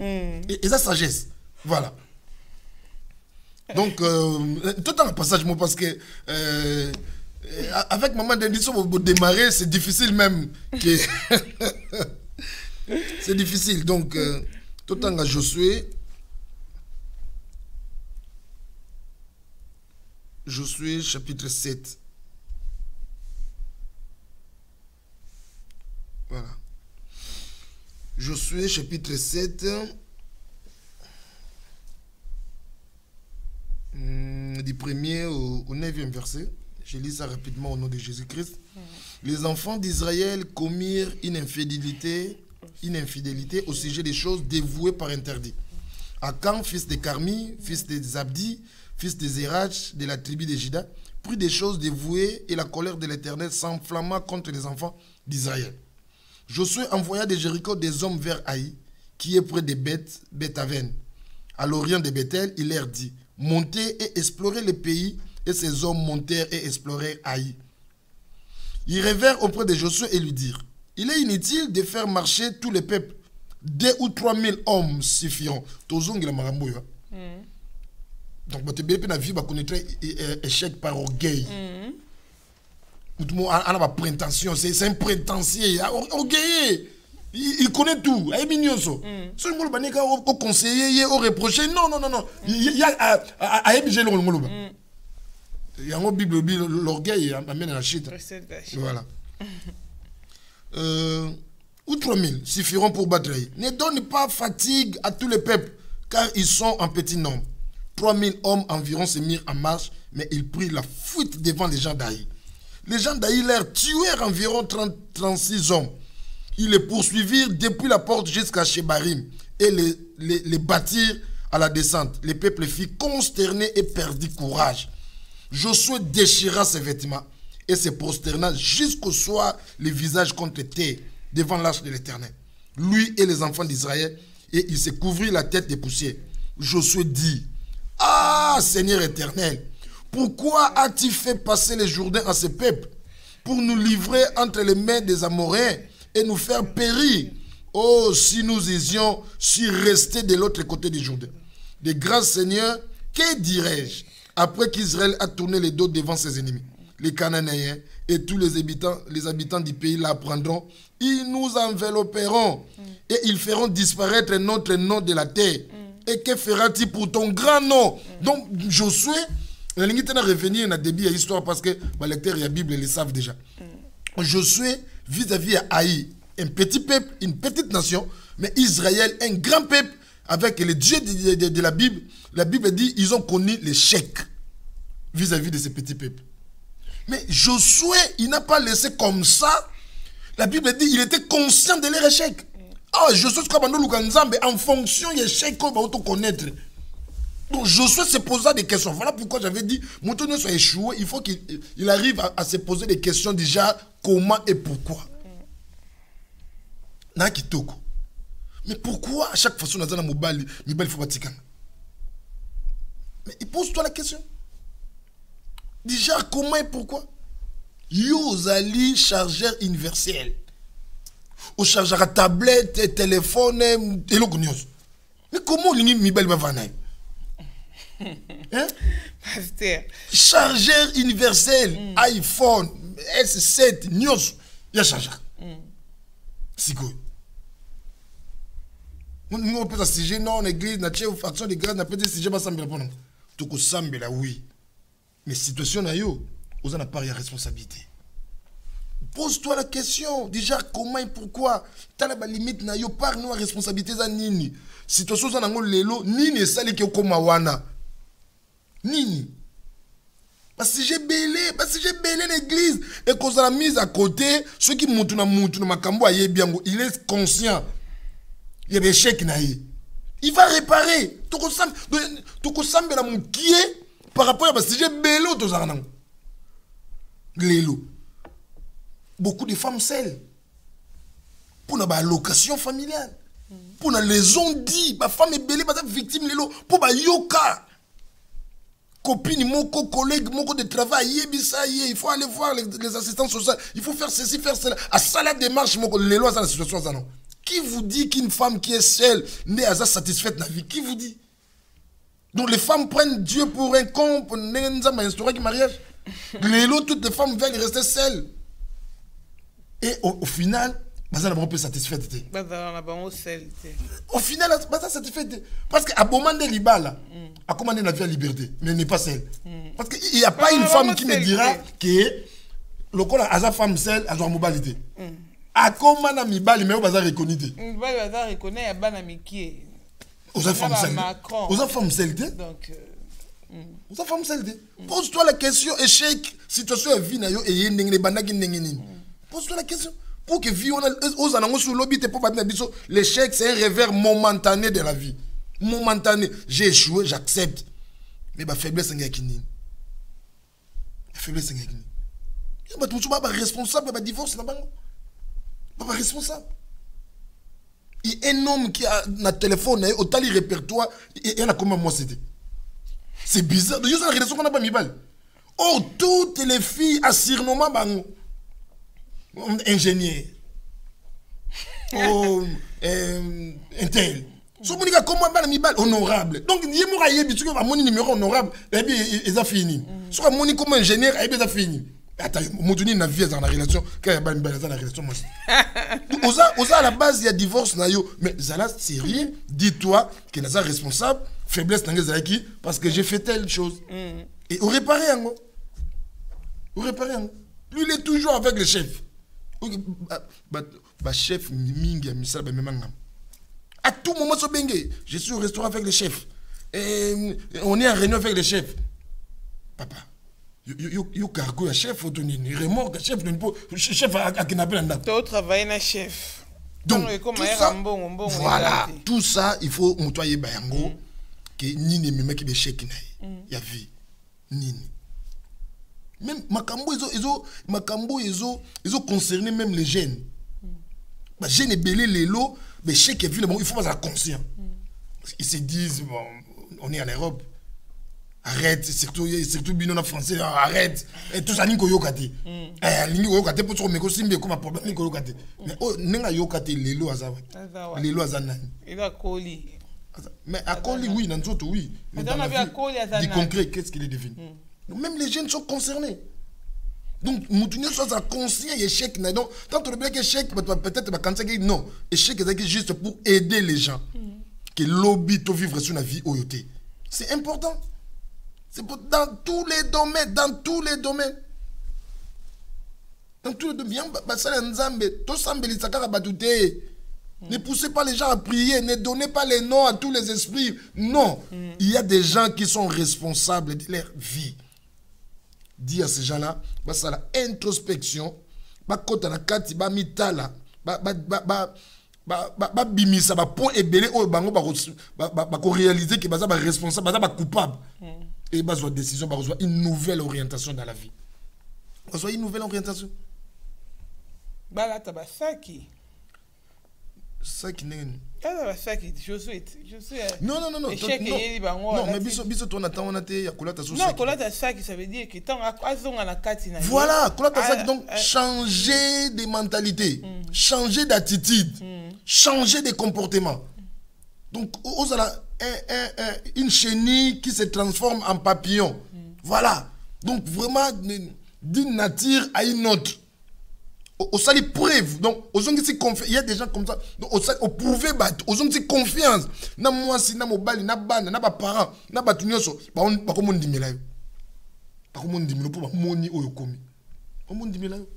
Et la sagesse. Voilà. Donc, tout un passage, moi, parce que avec maman Nadine, pour démarrer, c'est difficile même. C'est difficile. Donc, tout un Josué. Josué chapitre 7. Voilà. Josué chapitre 7. Du 1er au 9e verset. Je lis ça rapidement au nom de Jésus-Christ. Les enfants d'Israël commirent une infidélité au sujet des choses dévouées par interdit. Akan, fils de Carmi, fils de Zabdi, fils de Zérach, de la tribu de Juda, prit des choses dévouées et la colère de l'Éternel s'enflamma contre les enfants d'Israël. Josué envoya de Jéricho des hommes vers Haï, qui est près de Beth-Aven. À l'orient de Bethel, il leur dit, montez et explorez le pays, et ces hommes montèrent et explorèrent Haï. Ils revinrent auprès de Josué et lui dirent, il est inutile de faire marcher tous les peuples. 2 ou 3 000 hommes suffiront. Donc, la vie va connaître échec par orgueil. On a pas prétention, c'est un prétentieux, orgueilleux. Il connaît tout. Il est mignon. Si vous voulez au conseiller, au reprocher, non. Il y a un objet le il y a un Bible, l'orgueil amène à la chute. Voilà. Ou 3000 suffiront pour battre. Ne donne pas fatigue à tous les peuples, car ils sont en petit nombre. 3000 hommes environ se mirent en marche, mais ils prirent la fuite devant les gens d'Aï. Les gens d'Aï leur tuèrent environ 36 hommes. Ils les poursuivirent depuis la porte jusqu'à Shebarim et les battirent à la descente. Le peuple fut consterné et perdit courage. Josué déchira ses vêtements et se prosterna jusqu'au soir le visage contre terre devant l'arche de l'Éternel. Lui et les enfants d'Israël, et il se couvrit la tête de poussière. Josué dit, « Ah, Seigneur éternel, pourquoi as-tu fait passer les Jourdains à ce peuple pour nous livrer entre les mains des Amoréens et nous faire périr? Oh, si nous étions si restés de l'autre côté du Jourdain. De grâce, Seigneur, que dirais-je après qu'Israël a tourné les dos devant ses ennemis? Les Cananéens et tous les habitants du pays l'apprendront. Ils nous envelopperont et ils feront disparaître notre nom de la terre. Et que feras-tu pour ton grand nom? Donc, Josué, la ligne est revenir dans début à l'histoire parce que les lecteurs de la Bible les savent déjà. Josué, vis-à-vis à Haï, un petit peuple, une petite nation, mais Israël, un grand peuple, avec les dieux de la Bible dit ils ont connu l'échec vis-à-vis de ces petits peuples. Mais Josué, il n'a pas laissé comme ça. La Bible dit il était conscient de leur échec. Ah, Josué, en fonction de l'échec qu'on va connaître. Donc Josué se posa des questions. Voilà pourquoi j'avais dit, mon tonneau soit échoué, il faut qu'il arrive à se poser des questions déjà, comment et pourquoi. Mais pourquoi à chaque fois qu'on a un mobile, il faut bâtir? Mais pose-toi la question. Déjà, comment et pourquoi? Yozali chargeur universel. Au chargeur à tablette, téléphone, et l'ognios. Mais comment l'imibel va venir? Hein? Chargeur universel, iPhone, S7, Nios, il y a chargeur. C'est quoi? Nous peut sujet non l'église na chef faction de grâce na peut sujet ba sambela pona to ko sambela oui mais situation na yo vous en a pas de responsabilité. Pose-toi la question déjà comment et pourquoi t'as la limite na yo par nous responsabilité za nini situation za nango lelo nini sali ke koma wana nini parce que j'ai belé l'église et qu'on a mis à côté ceux qui montent na makambo aye biango il est conscient. Il y a des échecs. Il va réparer. Tout ça, par rapport à ce que j'ai belé. Beaucoup de femmes seules. Pour la location familiale. Pour les on-dit. Ma femme est belée, ma victime, pour la yoka. Copine, mon collègue, mon de travail, il faut aller voir les assistants sociaux. Il faut faire ceci, faire cela. À ça, la démarche, les lois dans la situation. Qui vous dit qu'une femme qui est seule n'est pas satisfaite de la vie? Qui vous dit? Donc les femmes prennent Dieu pour un con, pour instaurer un mariage. Toutes les femmes veulent rester seules. Et au final, elles n'ont pas satisfaite. Au final, elles n'ont pas satisfaite. Parce qu'à moment de l'Ibala, à commander la vie à liberté, mais elle n'est pas seule. Parce qu'il n'y a pas une femme qui me dira que la femme seule a une mobilité. A comment na mibali mais on va reconnaître. Mibali va reconnaître bana miki. Aux femmes seules. Aux femmes seules. Donc aux femmes seules. Pose-toi la question échec situation vie na yo et ndenge bandaki ndenge nini. Pose-toi la question pour que vie on aux anango sur lobby te pour pas biso l'échec c'est un revers momentané de la vie. Momentané, j'ai échoué, j'accepte. Mais ma faiblesse c'est nini. La faiblesse c'est nini. Ba tu pas responsable ba divorce na bango. Pas responsable. Il y a un homme qui a un téléphone, au tali répertoire, et il a comment moi c'était. C'est bizarre. Il y a une raison qu'on a pas mis balle. Oh, toutes les filles à surnommant bango. Ingénieur. Oh, un tel. So monika comment ba mi balle honorable. Donc il y a mon numéro honorable, et bien ils a fini. So moni comme ingénieur, et bien ça fini. Attends, Moutuni n'a vie dans la relation. Quand il y a une dans la relation, moi. Osa à la base, il y a divorce. Mais Zala, c'est rien. Dis-toi que Naza responsable. Faiblesse dans les acquis parce que j'ai fait telle chose. Et on répare rien. On répare rien. Lui, il est toujours avec le chef. Chef, Mingi, Missa, Bememangam. À tout moment, je suis au restaurant avec le chef. Et on est en réunion avec le chef. Papa, yo cargo, chef, faut donner une remorque, chef a kidnappé la tu travailles na chef. Donc, voilà, tout ça, il faut montoyer bayango, que nini me mec qui chèque na ya vie. Nini. Même Makambo, ils ont concerné même les jeunes. Les jeunes est belé les lots, mais chèque est ville, il faut pas être conscient. Ils se disent, bon, on est en Europe. Arrête, surtout bien en français, arrête. Et tout ça, Ninko Yokati. Ninko Yokati, pour se remettre aussi, comme un problème, Ninko Yokati. Mais oh, Nenga Yokati, les lois Azawa. Les lois Azanan. Il a Koli. Mais à Koli, oui, dans tout, oui. Mais dans la vie, du concret, qu'est-ce qu'il est devenu? Même les jeunes sont concernés. Donc, Moutounio soit conscient échec. Donc, tant que le bec échec, peut-être quand c'est non. Échec est juste pour aider les gens. Que lobby to vivre sur la vie oyoté. C'est important. C'est dans tous les domaines, dans tous les domaines. Dans tous les domaines. Ne poussez pas les gens à prier, ne donnez pas les noms à tous les esprits. Non, il y a des gens qui sont responsables de leur vie. Dis à ces gens-là, c'est la introspection, kota na kati ba mitala, bimisa ba point ebele o bango ba ko réaliser que baza ba responsable, baza ba coupable. Et bazo décision, bazo une nouvelle orientation dans la vie. Bazo une nouvelle orientation. Bala tabasaki. Ça qui n'est je suis non échec non mais biso ton attend on a été yakolata so non kolata saki ça veut dire que tant azonga na kati na voilà kolata saki donc changer de mentalité changer d'attitude changer de comportement donc aux une chenille qui se transforme en papillon voilà donc vraiment d'une nature à une autre. Au sali preuve donc aux gens qui confiance il y a des gens comme ça donc au prouver battre aux gens qui confiance na moi si na mobali na bana na ba parents na batu nyoso ba comme on dimela yo ba comme on dimela pour moni oyo komi comme on dimela yo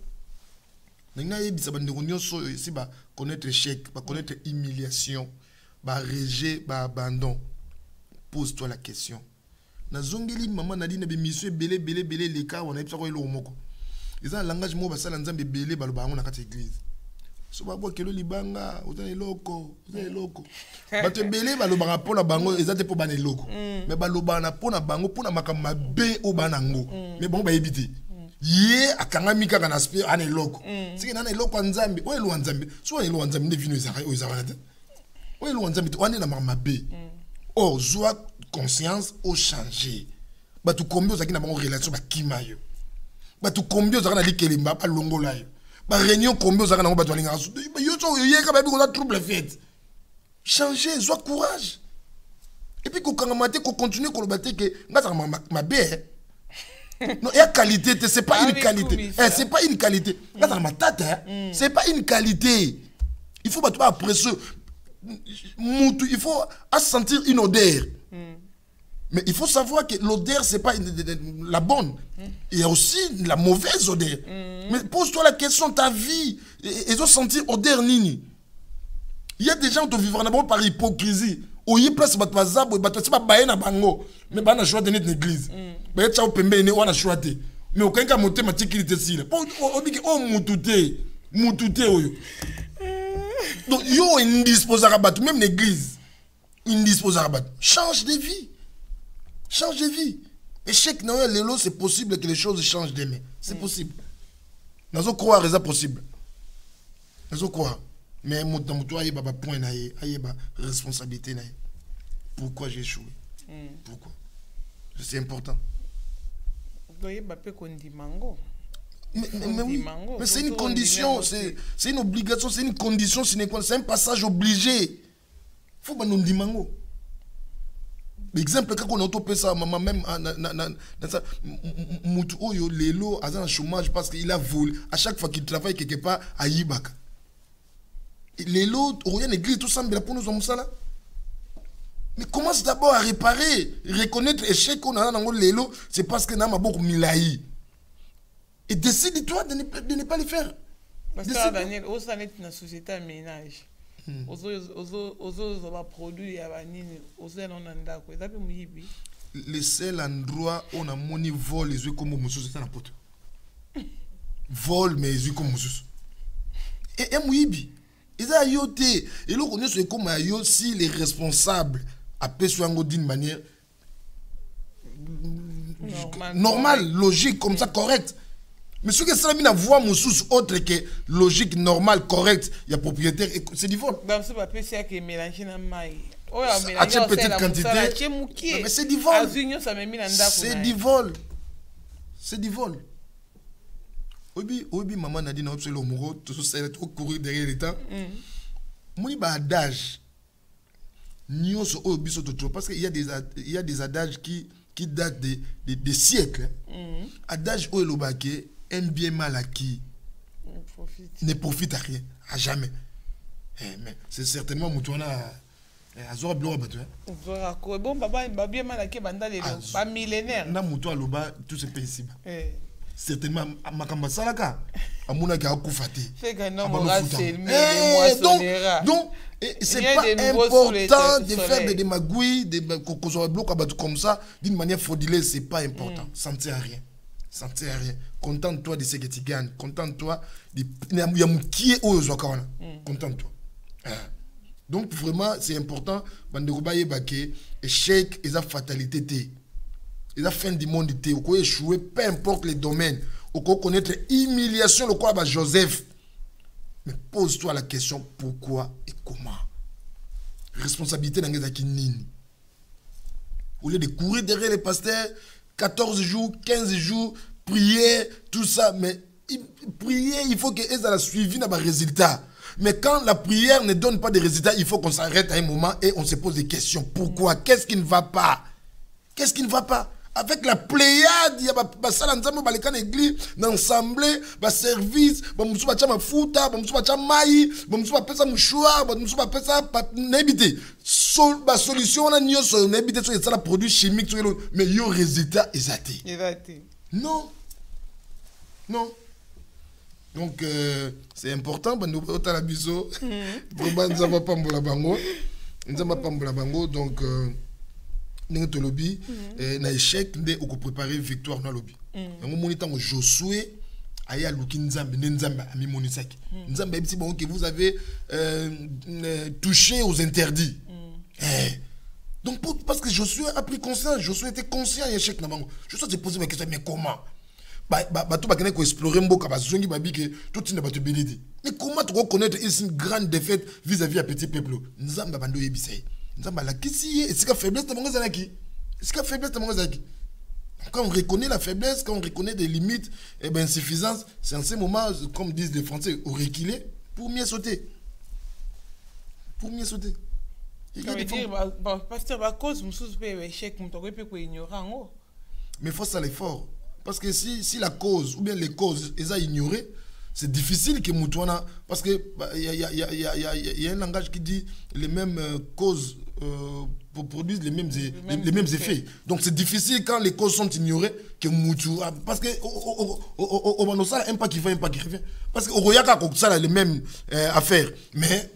na yebisa ba ndeko nyoso si ba connaître échec ba connaître humiliation ba rejet ba abandon pose-toi la question na zongeli maman na dina be mission belé les cas on a yebisa ko elo moko. Ils ont un langage mo basala nzambe belé balobango na kati église. So ba bo kelo libanga, ozana eloko. Bato belé balobanga pona bango ezate po bana eloko. Mais balobana pona bango pona makama be o banango. Mais bon ba ebité. Yé akanga mika kana aspect ana eloko. Siki na eloko nzambe, o elo nzambe. So elo nzambe ne vino ezaka o ezaka na. O elo nzambe to ane na makama be. Or joie conscience au changer. Bato combien ozaki na bango relation ba kimayo. Batu combien za kana likelimba ba longola yo ba réunion combien za kana batu alinga su yo so yeka ba bi ko trouble fait changer sois courage et puis ko kangamate ko continuer ko lobaté que ngata ma bé non ya qualité c'est pas une qualité c'est pas une qualité ngata ma tata c'est pas une qualité il faut batu après ce il faut sentir une odeur. Mais il faut savoir que l'odeur, ce n'est pas la bonne. Il y a aussi la mauvaise odeur. Mais pose-toi la question, ta vie, ils ont senti odeur nini. Il y a des gens qui vivent d'abord par hypocrisie. Au y place, tu vas pas bailler na bango. Mais tu vas choisir dans l'église. Tu vas pembe ne wana choisir. Mais aucun cas monter ma sécurité si. On dit que oh mutute oyo. Donc yo indisposable même l'église. Indisposable. Change de vie. Change de vie. Échec, non, l'élo, c'est possible que les choses changent demain. C'est possible. Nous allons croire que c'est possible. Nous allons croire. Mais mon temps, toi, il y a un point, il y a une responsabilité. Pourquoi j'ai échoué? Pourquoi? C'est important. Mais oui, mais c'est une condition, c'est une obligation, c'est une condition, c'est un passage obligé. Il faut que nous dimango. exemple quand on auto ça maman même dans ça mutu oyo lelo azana chômage parce qu'il a volé à chaque fois qu'il travaille quelque part à Yibaka lelo rien néglige tout ça mais pour nous là mais commence d'abord à réparer reconnaître l'échec qu'on a dans lelo c'est parce que n'a beaucoup milaï et décide-toi de ne pas le faire parce que Daniel au sein de la société à ménage ozo produit ya banini ozo na ndako eza pe muyibi le seul endroit où on a moni vol les yeux comme mususu c'est na poto vol mais les yeux comme mususu et muyibi eza yote et lo connaît ce comme yo si les responsables appellent sur d'une manière normale logique comme ça correct. Mais ce que ça a voix mon sous autre que logique normale correcte il y a propriétaire c'est du vol dans ce papier c'est que mélanger na mai à quelle petite quantité mais c'est du vol c'est du vol c'est du vol obi maman n'a dit non c'est le moro tout ça est trop courir derrière les temps moi il adage nio so obi so to parce que il y a des adages qui datent des siècles adage o elobake un bien mal acquis ne profite à rien, à jamais. Mais c'est certainement Moutouana Azora Bloa Batou. Bon, bien mal acquis, pas millénaire. Na Moutoua Loba, tout ce pays ici. Certainement, Makamba Salaka, Amouna Kakoufati. Donc, c'est pas important de faire des magouilles, des blocs comme ça, d'une manière frauduleuse, c'est pas important. Ça ne sert à rien. Ça ne sert à rien. Contente-toi de ce que tu gagnes. Contente-toi de qui est au Zouakawana. Contente-toi. Donc vraiment, c'est important. Bandekubaye Baké, échec et sa fatalité. Et la fin du monde, on peut échouer, peu importe les domaines. On peut connaître humiliation, le quoi, Joseph. Mais pose-toi la question pourquoi et comment. Responsabilité dans les nini. Au lieu de courir derrière les pasteurs, 14 jours, 15 jours, prier, tout ça. Mais prier, il faut que ça a suivi dans les résultats. Mais quand la prière ne donne pas de résultats, il faut qu'on s'arrête à un moment et on se pose des questions. Pourquoi? Qu'est-ce qui ne va pas? Qu'est-ce qui ne va pas? Avec la pléiade, il y a l'église, l'assemblée, le service, le fouta, le mouchoir, la solution, on a un produit chimique, mais il y a un résultat exact. Non. Non. Donc, c'est important, nous avons la biseau. Nous avons pas bango. Donc, nous avons lobby. Na échec, nous avons préparé victoire dans le lobby. Nous avons Josué. Aya Luki Nzambe, Nzambe, Ami Monisaki. Nzambe, que vous avez touché aux interdits. Donc, parce que Josué a pris conscience, Josué était conscient de l'échec. Josué s'est posé ma question, mais comment? Tout va explorer Mboka, tout ne va te bénir. Mais comment tu reconnaître une grande défaite vis-à-vis d'un petit peuple? Nzamba bando yebisei. Nzamba la kisi est-ce que faiblesse de mon zaki? Est-ce que faiblesse de mon zaki? Quand on reconnaît la faiblesse, quand on reconnaît des limites et ben insuffisances, c'est en ce moment, comme disent les Français, au reculer pour mieux sauter. Pour mieux sauter. Ça veut dire pasteur à cause monsieur peut échec, mon peut ignorant. Mais il faut ça l'effort. Parce que si la cause, ou bien les causes, ils ont ignoré, c'est difficile que Moutouana. Parce qu'il y a un langage qui dit les mêmes causes produisent les mêmes effets. Donc c'est difficile quand les causes sont ignorées que Moutou. Parce que au Manosa, un pas qui va, un pas qui revient. Parce qu'au Royaka, ça a les mêmes affaires. Mais,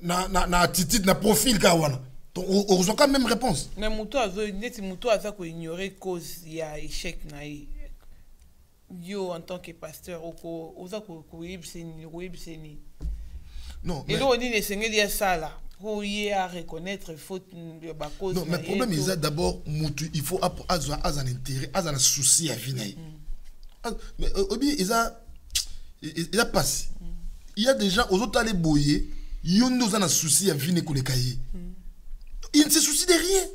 na attitude, na profil, Kawana. Donc, on reçoit quand même réponse. Mais Moutou a ignoré cause, il y a échec. Yo, en tant que pasteur, non, et là, on dit que ça là. Pour y reconnaître faute de cause. Non, mais le problème est d'abord, il faut avoir un intérêt, un souci à venir. Mais Obi, il a passé. Il y a des gens, aux autres, les boyer, ils ont un souci à venir pour les cahiers. Ils ne se soucient de rien.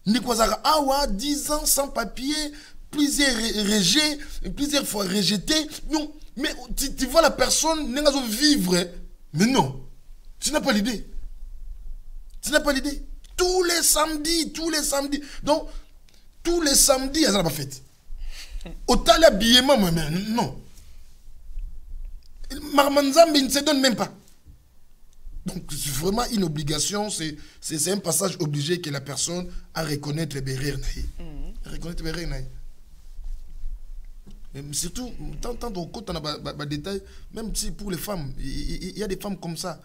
Nikwazara Awa, 10 ans sans papier, plusieurs fois rejetés. Non, mais tu vois la personne, n'est pas vivre. Mais non, tu n'as pas l'idée. Tu n'as pas l'idée. Tous les samedis. Donc, tous les samedis, il y a pas fête. Autant l'habillement, mais non. Marmanzambe, il ne se donne même pas. Donc, c'est vraiment une obligation, c'est un passage obligé que la personne a reconnaître les berrères. Reconnaître les berrères. Surtout, tant qu'on a des détails, même si pour les femmes, il y a des femmes comme ça.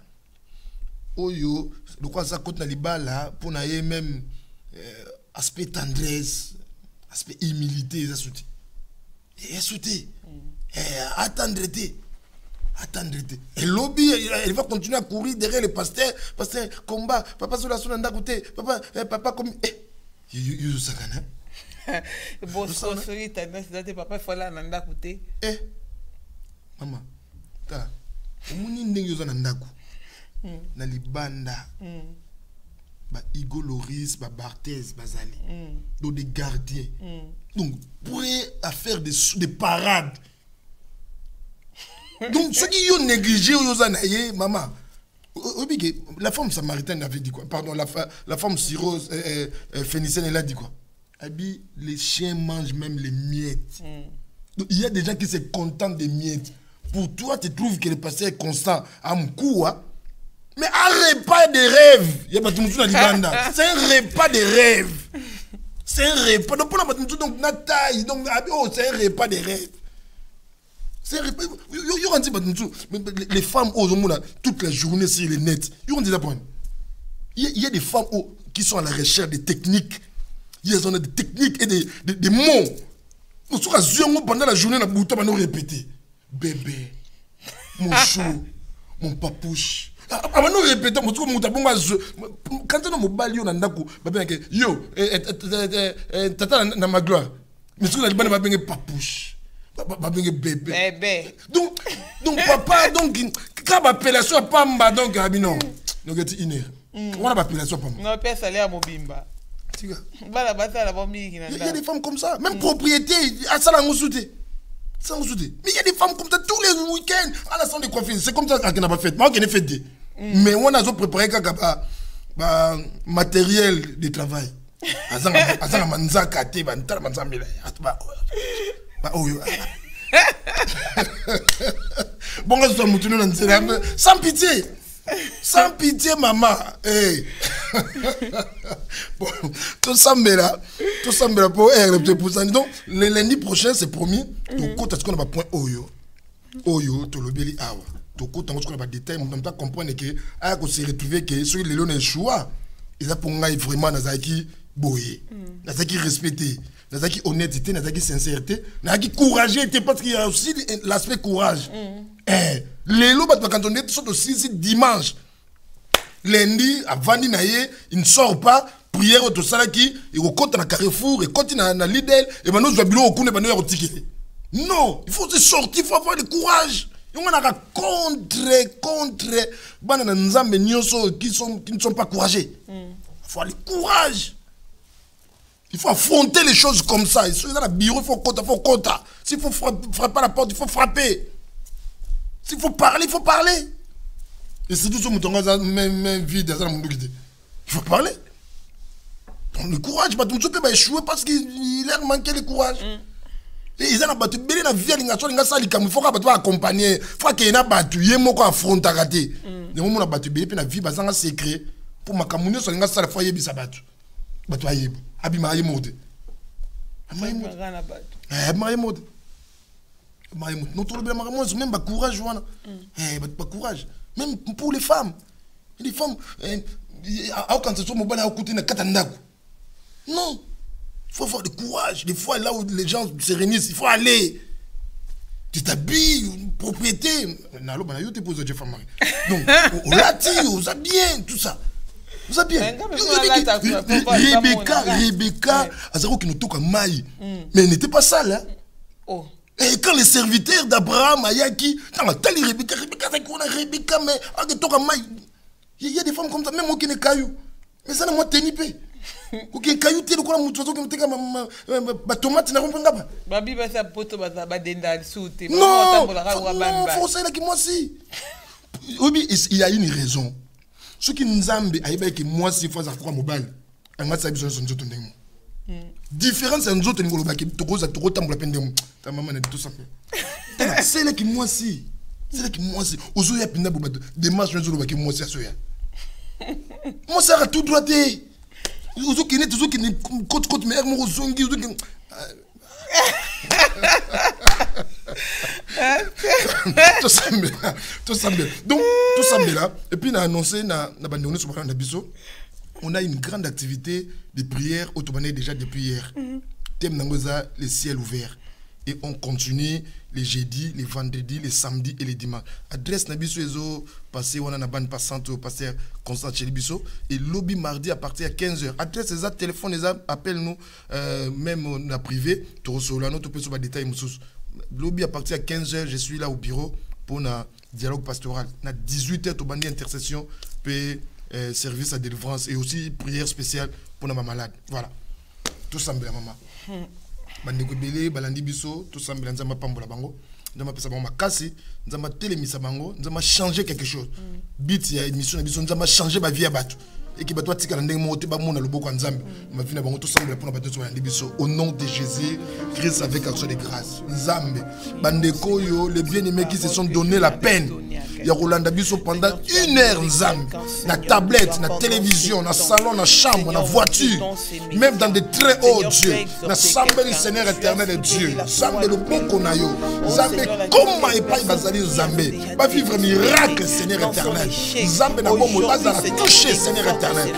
Oyo, de quoi ça compte dans les balles là, pour n'ailler même aspect tendresse, aspect humilité, ça soutient. Et soutient. Attendre. Et lobby, elle va continuer à courir derrière les pasteurs, combat, papa sur la sonde à côté, papa comme. You sakana. Bon, sorcerie, papa, il faut aller à côté. Maman, ta, omuni ndenge yo na ndako. Na libanda. Ba Igor Loris, ba Barthez, bazali. Donc des gardiens. Donc, pourrait faire des parades. Donc, ceux qui ont négligé maman, la femme samaritaine avait dit quoi? Pardon, la femme cirrhose phénicienne, elle a dit quoi? Abi, les chiens mangent même les miettes. Donc, il y a des gens qui se contentent des miettes. Pour toi, tu trouves que le pasteur est constant à Mkoua, mais un repas de rêve. Il y a pas tout le monde dans c'est un repas de rêve. C'est un repas. Donc, pour la donc, Nataï, donc, c'est un repas de rêve. Les femmes toute la journée sur les nets. Il y a des femmes qui sont à la recherche des techniques. Il y a des techniques et des mots. Pendant la journée, on va répéter. Bébé, mon chou, mon papouche. Avant de répéter, quand on a mobile, on a yo, tata na ma gloire. Mais ce qu'on a dit, on a papouche. Bébé. Donc papa, donc quand l'appellation Pamba, donc non. Donc il y a l'appellation Pamba. Non, père salaire à Mobimba. Il y a des femmes comme ça, même propriété, à ça la moussouté. Mais il y a des femmes comme ça tous les week-ends à la salle de coiffure. C'est comme ça qu'on n'a pas fait. Moi, on a fait. Mais on a préparé un matériel de travail. Bon, sans pitié. Sans pitié, maman. Hey. Bon, tout ça pour donc, le lundi prochain, c'est promis. Donc, quand est-ce qu'on a pas point Oyo, tu le béli awa. Donc, quand on a pas de détails, on doit comprendre que, à se retrouver que ceux qui les ont choix, ils ont pour moi vraiment dans qui boyer, dans qui respecter, dans qui honnêteté, dans qui sincérité, dans qui courageux, parce qu'il y a aussi l'aspect courage. Les lots, quand on est aussi dimanche, lundi, avant d'y il ne sort pas, prière au Salaki, il compte dans Carrefour, il compte dans Lidl, et maintenant, je vais au coup, non, il faut se sortir, il faut avoir le courage. Il y a contre, qui ne sont pas courageux. Il faut aller courage. Il faut affronter les choses comme ça. Il faut dans le bureau, il faut compter. S'il faut frapper à la porte, il faut frapper. S'il faut parler, il faut parler. Et c'est tout ce que même vide, il faut parler. Donc le courage, tout le monde peut échouer parce qu'il a manqué le courage. Et ils ont battu bien la vie, il faut accompagner, il faut qu'il y ait un battu, il y ait un affronter à rater. Les moments où on a battu bien, puis la vie, c'est un secret. Pour ma camoufler, c'est un seul foyer, ça battu. Battu à yéb. Abima yé mode. Notre bien marié mode, même pas courage, pas courage. Même pour les femmes. Les femmes, quand ce soit mon bon à côté de Katandako. Non. Il faut avoir du courage. Des fois, là où les gens se réunissent, il faut aller. Tu t'habilles, une propriété. Donc, on l'a dit, on a bien, tout ça. Vous savez bien. Rebecca, Azaro qui nous toque à Maï. Mais elle n'était pas sale. Hein? Oh. Et quand les serviteurs d'Abraham, Ayaki, Rebecca, mais il y a des femmes comme ça, même moi qui n'ai caillou. Mais ça n'a pas tenu. Ok, caillou, tu es le quoi, tu as tomate, n'a pas pas. Babi, ça poto, denda, soute. Non, faut ça, là, qui moi aussi. Il y a une raison. Ce qui nous a dit, moi, si fois, ça croit mobile, on a besoin de son autre ndemo. Différence, c'est nous autres, nous avons trop de temps pour la peine de nous. Ta maman est tout simple. C'est là qui moi, si. C'est là qui moi, si. Ozo ya pinda pour des matchs, nous avons moi, si à soya. Moi, ça a tout droit. Ozo qui n'est côte, mais moi, Ozongi, Ozo qui. Tout semble. Donc, tout semble là. Et puis, on a annoncé, on a une grande activité de prière automatique déjà depuis hier. Thème Nangoza, les ciels ouverts. Et on continue les jeudis, les vendredis, les samedis et les dimanches. Adresse Nabiso Ezo, passé, on a une bande passante au pasteur Constant Chelibiso. Et lobby mardi à partir de 15h. Adresse les téléphone, les appelle-nous, même on a privé. Tu reçois là, tu peux sur les détails. Lobby à partir de 15h, je suis là au bureau pour un dialogue pastoral. On a 18h, tu as intercession, puis service à délivrance et aussi prière spéciale pour ma malade. Voilà. Tout semble à maman. Bandeko belé balandi biso tout semble nzamba pambola bango nzamba pesa bango makasi nzamba telemisa bango nzamba changer quelque chose bit ya émission na biso nzamba changer ba vie ya bato et qui bato tika ndenge mo te ba mona loboko nzambe ma vie na bango tout semble pour na bato balandi biso au nom de Jésus Christ avec action de grâce nzambe bandeko yo les bien-aimés qui se sont donné la peine ya Rolanda biso pendant 1 heure nzambe na tablette na télévision na salon na chambre na voiture même dans des très hauts dieux na sambe le Seigneur éternel et Dieu sambe le boko na yo zambe comment et pas bazali zambe ba vivre miracle Seigneur éternel zambe na bomo bazala toucher Seigneur éternel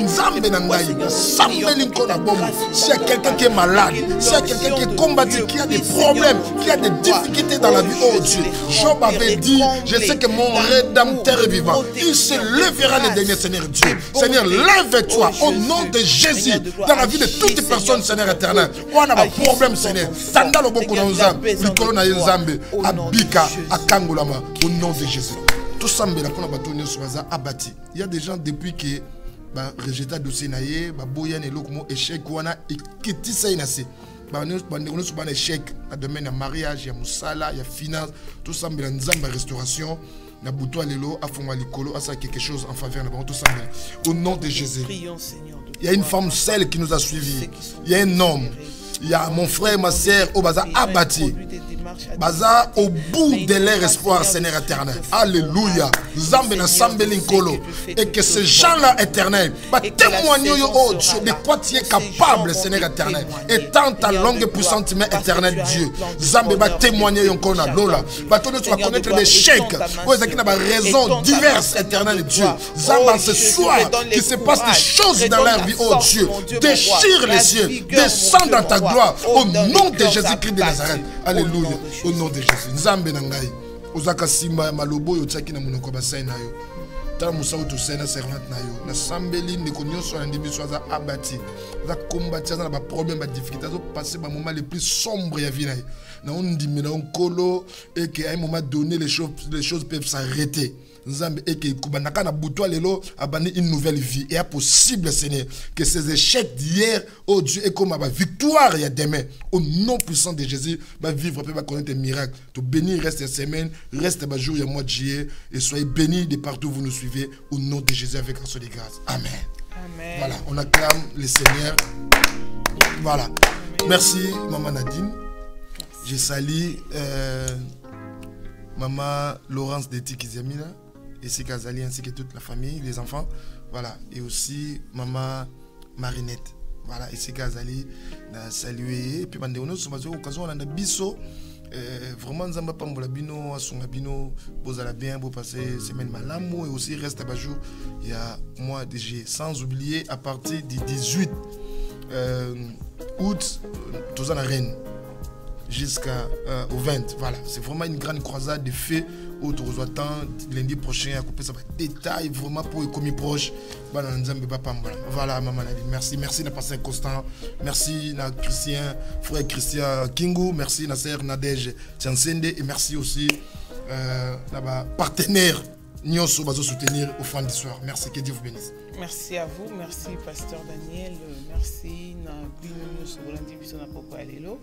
zambe na ngai sambe linko na bomo s'il y a quelqu'un qui est malade s'il y a quelqu'un qui est combattu qui a des problèmes qui a des difficultés dans la vie oh Dieu Job avait dit je sais que mon rédempteur est vivant. Il se lèvera le dernier Seigneur Dieu. Seigneur, lève-toi au nom de Jésus dans la vie de toutes les personnes, Seigneur éternel. On a un problème, Seigneur. Tanda lo boko na nzambe, likolo na nzambe, abika, akangolama au nom de Jésus. Tout semble la pona batonyo soza abati. Il y a des gens depuis que ba rejeté dossier naie, ba boyan eloko échec wana ekitisa inase. On a un échec dans le domaine du mariage, il y a musala, il y a finance, tout ça, il y a une restauration, il y a bouton à l'élo, à fond à l'écolo, à ça quelque chose en faveur, tout ça. Au nom de Jésus. Il y a une femme seule qui nous a suivis. Il y a un homme. Il y a mon frère, ma soeur, au bazar abattu. Bazar au bout de leur espoir, Seigneur éternel. Alléluia. Zambe na sambe linkolo. Et que ces gens-là éternels témoignent oh Dieu de quoi tu es capable, Seigneur éternel. Et tant ta longue et puissante main éternelle, Dieu. Zambe va témoigner encore na lola. Bateau tu vas connaître les chèques. Vous avez des raisons diverses, éternel Dieu. Zambe ce soir, qu'il se passe des choses dans leur vie, oh Dieu. Déchire les cieux. Descends dans ta gloire. Au nom de Jésus-Christ de Nazareth. Alléluia. Au nom de Jésus. Nzambe nangai. Ozaka simba malobo yo tsaki na munoko basai na yo. Tala musau to sena servante na yo. Na sambeli ndeko nyonso na ndibiso za abati. Za combattre na ba problème ba difficulté zo passer ba moment les plus sombres ya vie na yo. Na on ndimi na on kolo et qu'à un moment donné les choses peuvent s'arrêter. Nzambe et que kubanaka na buto lelo abani une nouvelle vie et est possible Seigneur que ces échecs d'hier oh Dieu et comme ma victoire il y a demain au nom puissant de Jésus va vivre peut va connaître des miracles to bénir reste cette semaine reste ba jour il y a mois de juillet et soyez bénis de partout où vous nous suivez au nom de Jésus avec grâce de grâce amen. Amen. Voilà on acclame le Seigneur voilà. Amen. Merci maman Nadine. Merci. Je salue maman Laurence de Tikizamina et c'est Kazali ainsi que toute la famille, les enfants, voilà, et aussi maman Marinette, voilà, et c'est Kazali, na salué, et puis on a occasion on a biso, vraiment nzamba pambola bino, asunga bino, bozala bien, beau passer semaine malamu et aussi reste à Bajou, il y a mois de juillet, sans oublier à partir du 18 août, tous en Rennes. Jusqu'au 20, voilà, c'est vraiment une grande croisade de faits où tu reçois tant lundi prochain à couper ça détail vraiment pour les commis proches. Voilà, maman Nadine, merci de passer Constant, merci à Christian, frère Christian Kingu, merci à sœur Nadège Tiansende et merci aussi à partenaire Nyonso Bazo soutenir au fin d'histoire. Merci, que Dieu vous bénisse. Merci à vous, merci Pasteur Daniel, merci na bino Nyonso Bolandi Biso na Poko Alelo.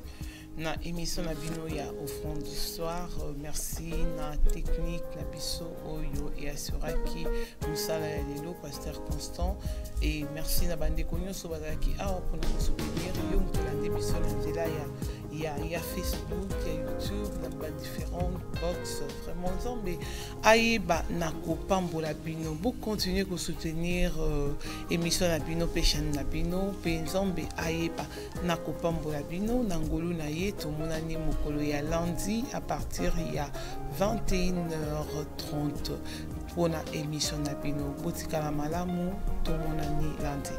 na émission na bino ya offrande d'histoire. Merci na technique na biso oyo et assuraki musala ya lelo pasteur Constant et merci na bande konyoso bazaki awa pour nous soutenir yo mutolande biso na nzela ya Facebook, ya YouTube, na ba différentes box. Vraiment nzambe ayeba na kopambola bino. Vous continuez à soutenir émission na bino pe chaîne na bino pe nzambe ayeba na kopambola bino na ngolu na ye to monani mokolo ya lundi à partir ya 21h30 pour na émission na bino. Botika la malamu to monani lundi.